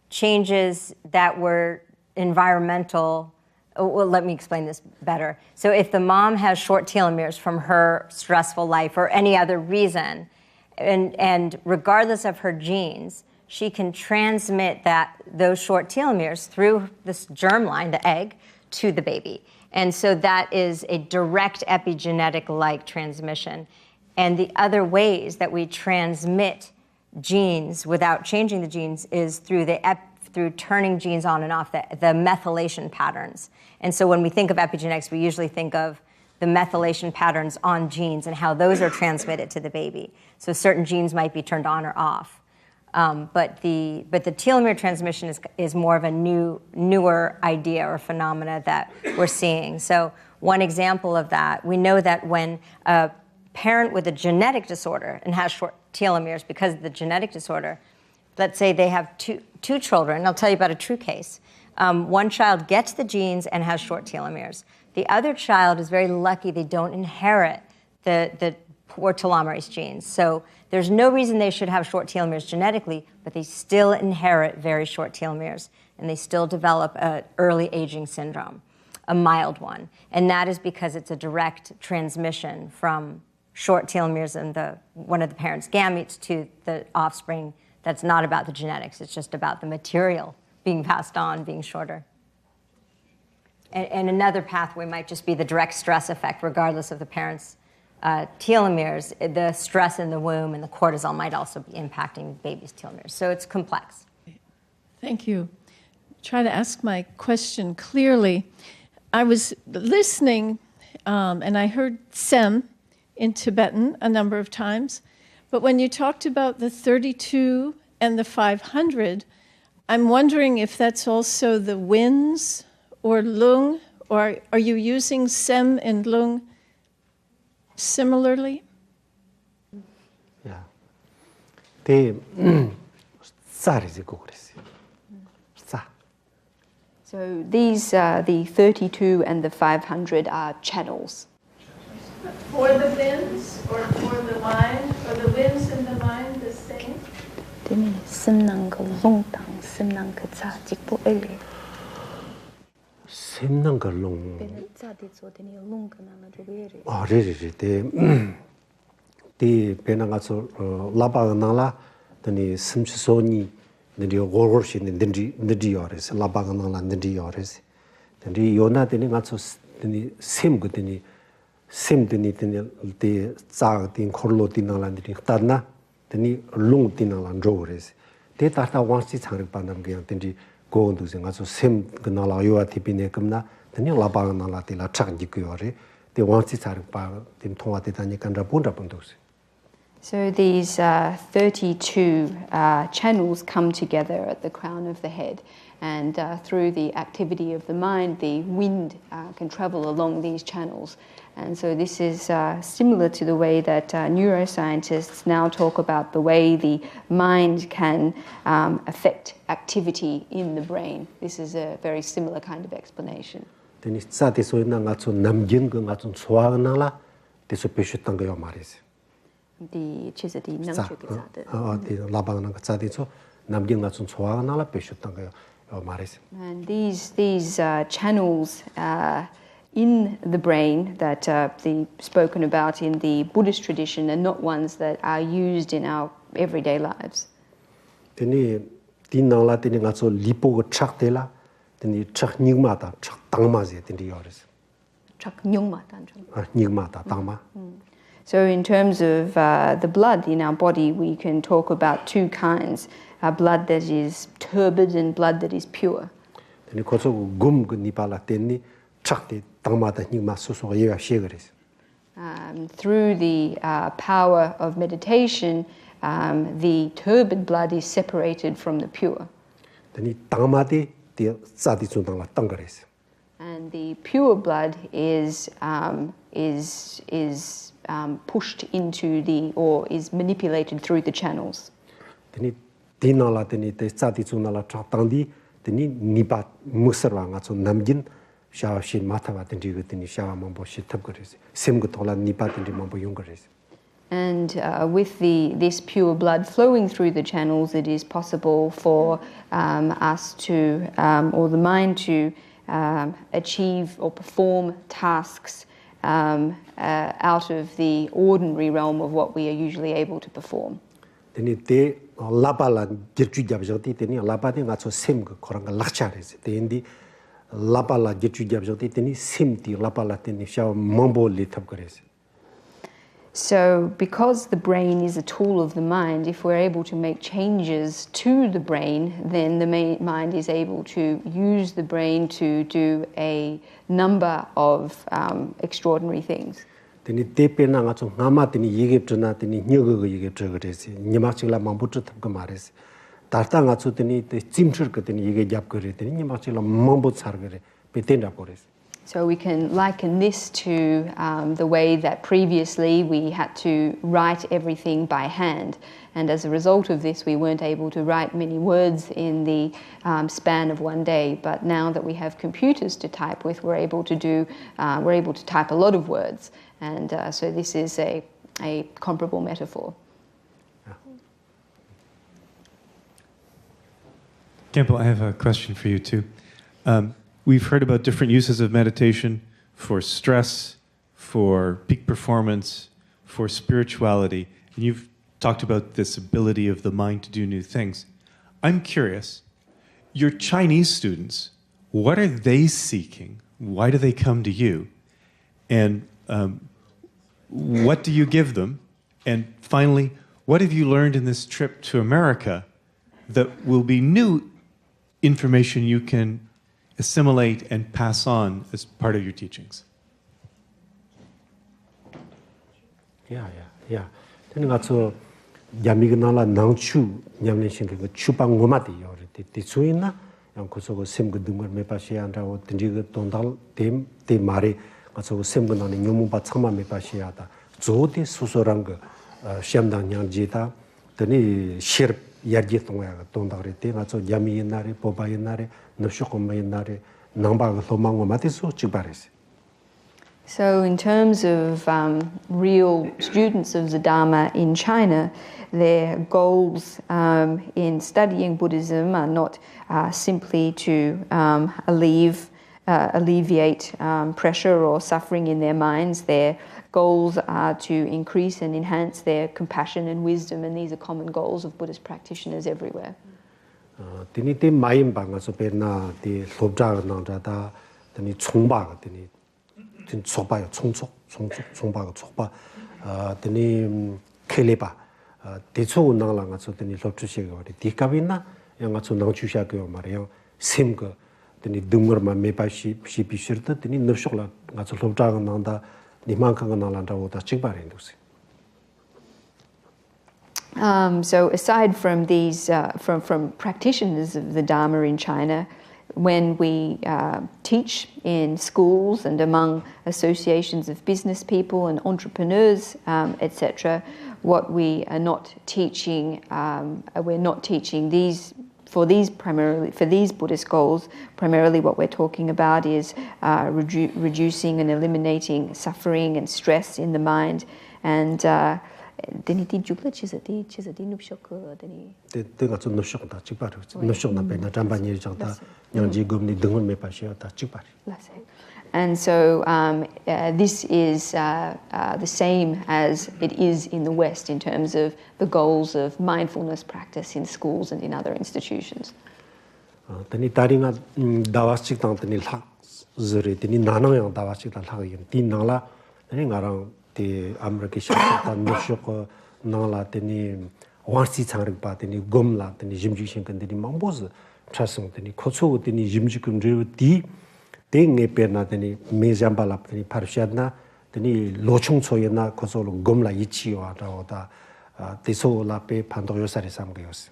changes that were environmental. Well, let me explain this better. So if the mom has short telomeres from her stressful life or any other reason, and regardless of her genes, she can transmit those short telomeres through this germline, the egg, to the baby. And so that is a direct epigenetic-like transmission. And the other ways that we transmit genes without changing the genes is through turning genes on and off, the methylation patterns. And so when we think of epigenetics, we usually think of the methylation patterns on genes and how those are transmitted to the baby. So certain genes might be turned on or off. But the telomere transmission is more of a newer idea or phenomena that we're seeing. So one example of that, we know that when a parent with a genetic disorder and has short telomeres because of the genetic disorder, let's say they have two children. I'll tell you about a true case. One child gets the genes and has short telomeres. The other child is very lucky they don't inherit the poor telomerase genes. So there's no reason they should have short telomeres genetically, but they still inherit very short telomeres, and they still develop an early aging syndrome, a mild one. And that is because it's a direct transmission from short telomeres in one of the parents' gametes to the offspring. That's not about the genetics. It's just about the material being passed on, being shorter. And another pathway might just be the direct stress effect, regardless of the parents' telomeres. The stress in the womb and the cortisol might also be impacting the baby's telomeres. So it's complex. Thank you. Try to ask my question clearly. I was listening, and I heard Sem in Tibetan a number of times. But when you talked about the 32 and the 500, I'm wondering if that's also the winds or lung, or are you using Sem and lung similarly? Yeah. So these, the 32 and the 500 are channels. For the winds or for the mind, or the winds and the mind the same? Simdini the zag in Corlo dinaland Tana, the ni lung dinaland rores. They tata wants its hand panam gianti go to sing as sim ganala you at tipinecumna, the new labanala de la changicore, 대 왕치 자르바 된 통화대 다니 간다 본다 본도스. So these 32 channels come together at the crown of the head, and through the activity of the mind, the wind can travel along these channels. And so this is similar to the way that neuroscientists now talk about the way the mind can affect activity in the brain. This is a very similar kind of explanation. 되니 싸대서 있는 가서 남긴 거 가서 좋아하나라 대서 배셨던 거요 말이지. The chizadi nangchukizade. 어, 라방은 그 싸대서 남긴 가서 좋아하나라 배셨던 거요 말이지. And these channels in the brain that the spoken about in the Buddhist tradition are not ones that are used in our everyday lives. 되니 디나라 되니 가서 리포가 착되라 되니 착 닉마다 착 당마제 되니 요래서. 닉마다 당마. So in terms of the blood in our body, we can talk about two kinds: blood that is turbid and blood that is pure. 되니 거기서 곰그 니발라 되니 착대 당마다 닉마 소소가 예가 시그래서. Through the power of meditation, the turbid blood is separated from the pure. 되니 당마디 디 싸디 준당라 땅거래서. And the pure blood is pushed into the, or is manipulated through the channels. 되니 디나라 되니 데 싸디 준나라 착당디 되니 니바 무서왕아 좀 남긴 샤신 마타가 된지 그더니 샤만 보시 탑거래서. 샘그 돌아 니바 된지 만보 용거래서. And with this pure blood flowing through the channels, it is possible for us to, or the mind to achieve or perform tasks out of the ordinary realm of what we are usually able to perform. 되니 데 라발라 get주잡저디 되니 라바데 가서 샘그 그런 거 락차래서. 되니 라발라 get주잡저디 되니 샘디 라발라 되니 샤 몽볼리 탑거래서. So because the brain is a tool of the mind, if we're able to make changes to the brain, then the mind is able to use the brain to do a number of extraordinary things. 되니 대변나가 좀 남아더니 얘기했잖아. 되니 녀거 얘기했죠. 그래서 니마치라 mam부터 탑거 말해서. 달당아 주더니 찜줄 거더니 얘기 잡 그랬더니 니마치라 mam부 살 그래. 베텐다 버렸어. So we can liken this to the way that previously we had to write everything by hand. And as a result of this, we weren't able to write many words in the span of one day. But now that we have computers to type with, we're able to type a lot of words. And so this is a comparable metaphor. Khenpo, I have a question for you too. We've heard about different uses of meditation for stress, for peak performance, for spirituality, and you've talked about this ability of the mind to do new things. I'm curious, your Chinese students, what are they seeking? Why do they come to you? And what do you give them? And finally, what have you learned in this trip to America that will be new information you can assimilate and pass on as part of your teachings? Yeah. 되는 가서 야미그나라 낭추 냠내신 그 추방 고마디 요리 디수이나 양 고소고 샘그 등을 메바시 안라고 든지 그 돈달 데 말에 가서 샘그나는 요무바 참마 메바시야다 조디 수소란 거 시험당 양지다 더니 시 야지 동야 돈달에 때 가서 야미 옛날에 보바 옛날에 너쇼고 옛날에 남바가 소망고 마티소 찍바레스. So in terms of real students of the Dharma in China, their goals in studying Buddhism are not simply to alleviate pressure or suffering in their minds. Their goals are to increase and enhance their compassion and wisdom, and these are common goals of Buddhist practitioners everywhere. 드니테 마임 방에서 베나 디 롭자가 나다다 드니 총바가 드니 진 소바요 총바가 총바 드니 켈레바 대초 나랑아서 드니 롭주시가 우리 디카비나 양아서 나주샤고 말이요 셈거 드니 등거만 메바시 시비셔도 드니 넙쇼라 가서 롭자가 나다 니만칸가 나란다고 다 직발인도스. So aside from these, from practitioners of the Dharma in China, when we teach in schools and among associations of business people and entrepreneurs, etc., what we are not teaching, we're not teaching these. For these Buddhist goals, primarily what we're talking about is reducing and eliminating suffering and stress in the mind, and 내가 좀 눕쇼다 직발이 눕쇼나 배나 잠반이 정다 영지 금리 등을 매파시었다 직발이. And so this is the same as it is in the West in terms of the goals of mindfulness practice in schools and in other institutions. tani daringa dawaschik tang tani lak zure tani nanang dawaschik tang lak yin tin nangla tani ngarang te America shak ta nushok nangla tani wansi changrik ba tani gomla tani jimji shin kan tani mangboz chasung tani khotso tani jimji kun re di te nge perna tani mejamba la tani parshadna tani lochung choyena khotso gomla yichi wa da teso la pe pando yosari samgayos.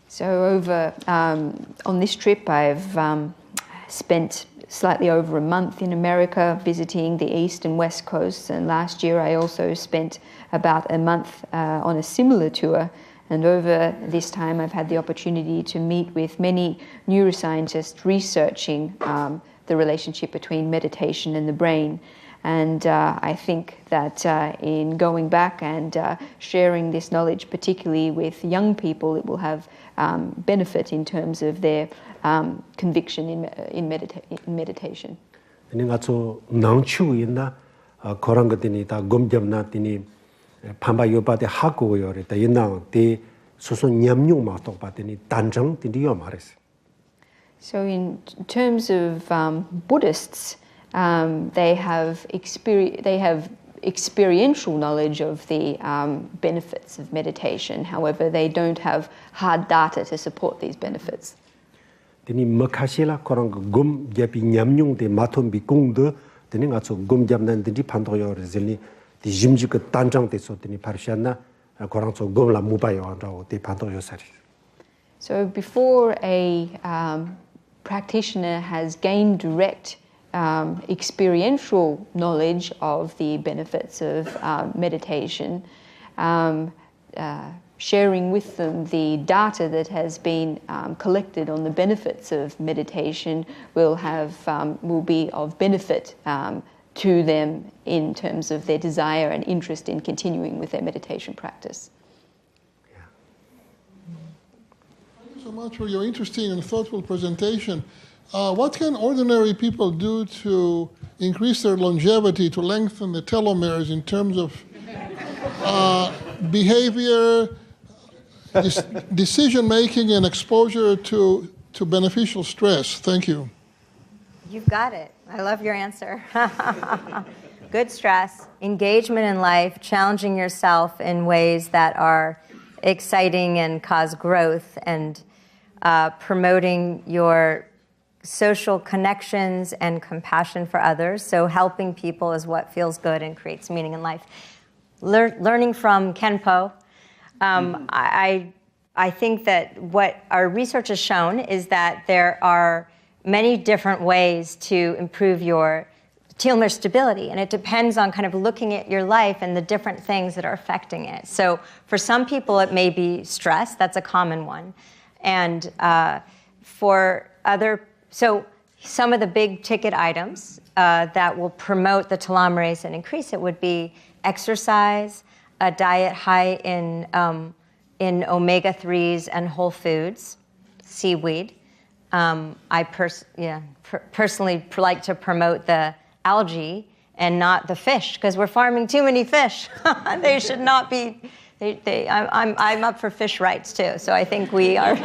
So over on this trip, I've spent slightly over a month in America visiting the east and west coasts, and last year I also spent about a month on a similar tour. And over this time, I've had the opportunity to meet with many neuroscientists researching the relationship between meditation and the brain. And I think that in going back and sharing this knowledge, particularly with young people, it will have benefit in terms of their conviction in meditation. 내가 저 낭추 있나 그런 것들이 다 검점나 되니 판바 요바데 하고 요랬다 있나 때 소소 냠뇽 마도 받더니 단정 되디요 말했어. So in terms of Buddhists, they have experiential knowledge of the benefits of meditation. However, they don't have hard data to support these benefits. 되니 먹하실라 그런 거금 잡이 냠뇽데 마톰비 공도 되니 가서 금 잡는데 판도요 rezili 디 짐지 그 단정돼서 되니 파르샤나 그런 저 금라 무바요 한다고 디 판도요 사리. So before a practitioner has gained direct experiential knowledge of the benefits of meditation, sharing with them the data that has been collected on the benefits of meditation will be of benefit to them in terms of their desire and interest in continuing with their meditation practice. Thank you so much for your interesting and thoughtful presentation. What can ordinary people do to increase their longevity, to lengthen the telomeres in terms of behavior, decision-making, and exposure to beneficial stress? Thank you. You've got it. I love your answer. Good stress, engagement in life, challenging yourself in ways that are exciting and cause growth, and promoting your social connections and compassion for others. So helping people is what feels good and creates meaning in life. Learning from Kenpo, I think that what our research has shown is that there are many different ways to improve your telomere stability, and it depends on kind of looking at your life and the different things that are affecting it. So for some people, it may be stress. That's a common one. And for so some of the big ticket items that will promote the telomerase and increase it would be exercise, a diet high in omega-3s and whole foods, seaweed. I personally like to promote the algae and not the fish, because we're farming too many fish. They should not be. I'm up for fish rights too, so I think we are.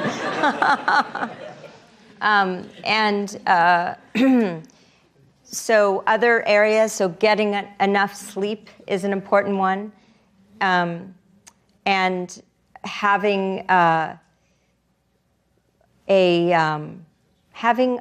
So other areas, so getting enough sleep is an important one, and having having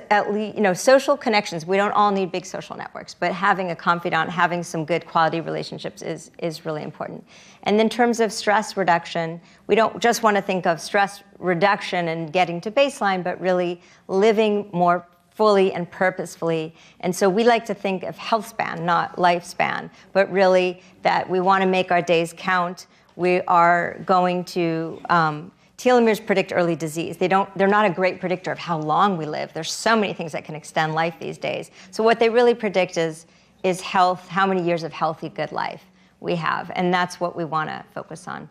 at least, social connections. We don't all need big social networks, but having a confidant, having some good quality relationships is really important. And in terms of stress reduction, we don't just want to think of stress reduction and getting to baseline, but really living more fully and purposefully. And so we like to think of health span, not lifespan, but really that we want to make our days count. We are going to, telomeres predict early disease. They're not a great predictor of how long we live. There's so many things that can extend life these days. So what they really predict is health, how many years of healthy, good life we have. And that's what we want to focus on.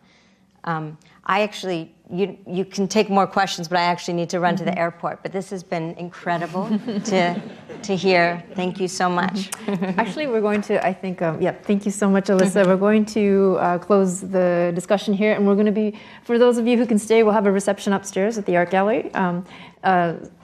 I actually, you can take more questions, but I actually need to run to the airport. But this has been incredible to hear. Thank you so much. Actually, we're going to, I think, thank you so much, Alyssa. We're going to close the discussion here, and we're going to be, for those of you who can stay, we'll have a reception upstairs at the Art Gallery.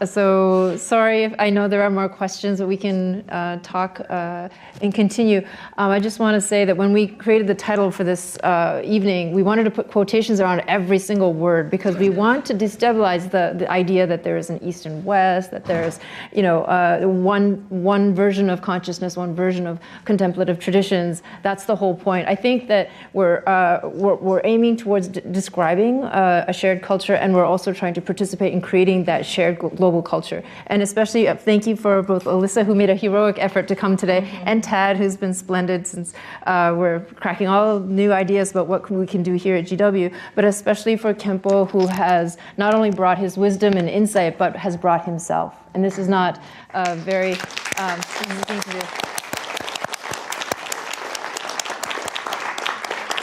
So sorry if I know there are more questions, but we can talk and continue. I just want to say that when we created the title for this evening, we wanted to put quotations around every single word because we want to destabilize the idea that there is an East and West, that there's one version of consciousness, one version of contemplative traditions. That's the whole point. I think that we're aiming towards describing a shared culture, and we're also trying to participate in creating that shared global culture. And especially thank you for both Alyssa, who made a heroic effort to come today, and Tad, who's been splendid since we're cracking all new ideas about what we can do here at GW, but especially for Khenpo, who has not only brought his wisdom and insight, but has brought himself. And this is not a very easy thing to do.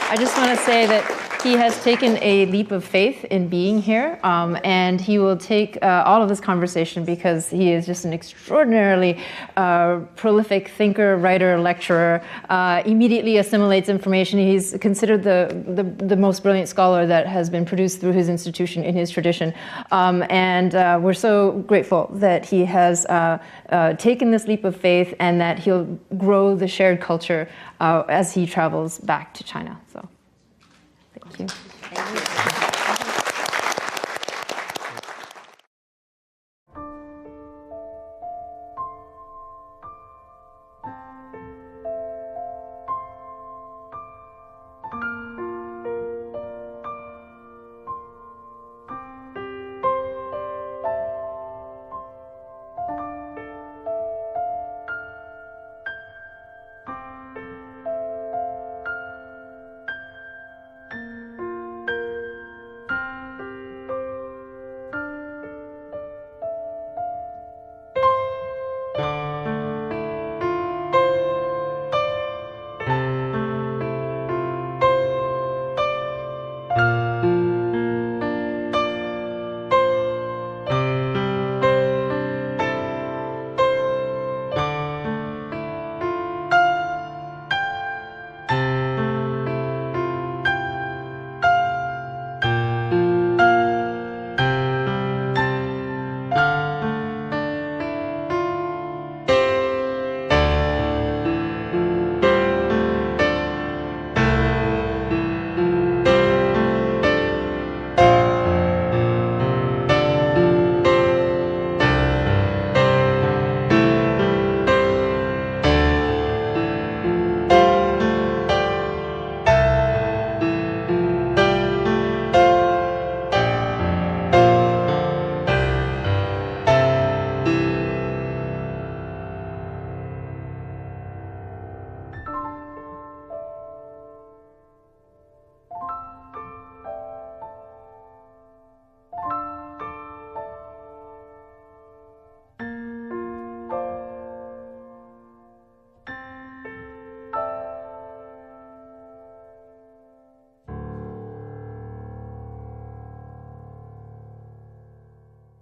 I just want to say that he has taken a leap of faith in being here, and he will take all of this conversation because he is just an extraordinarily prolific thinker, writer, lecturer, immediately assimilates information. He's considered the most brilliant scholar that has been produced through his institution in his tradition. And we're so grateful that he has taken this leap of faith and that he'll grow the shared culture as he travels back to China. So. Thank you.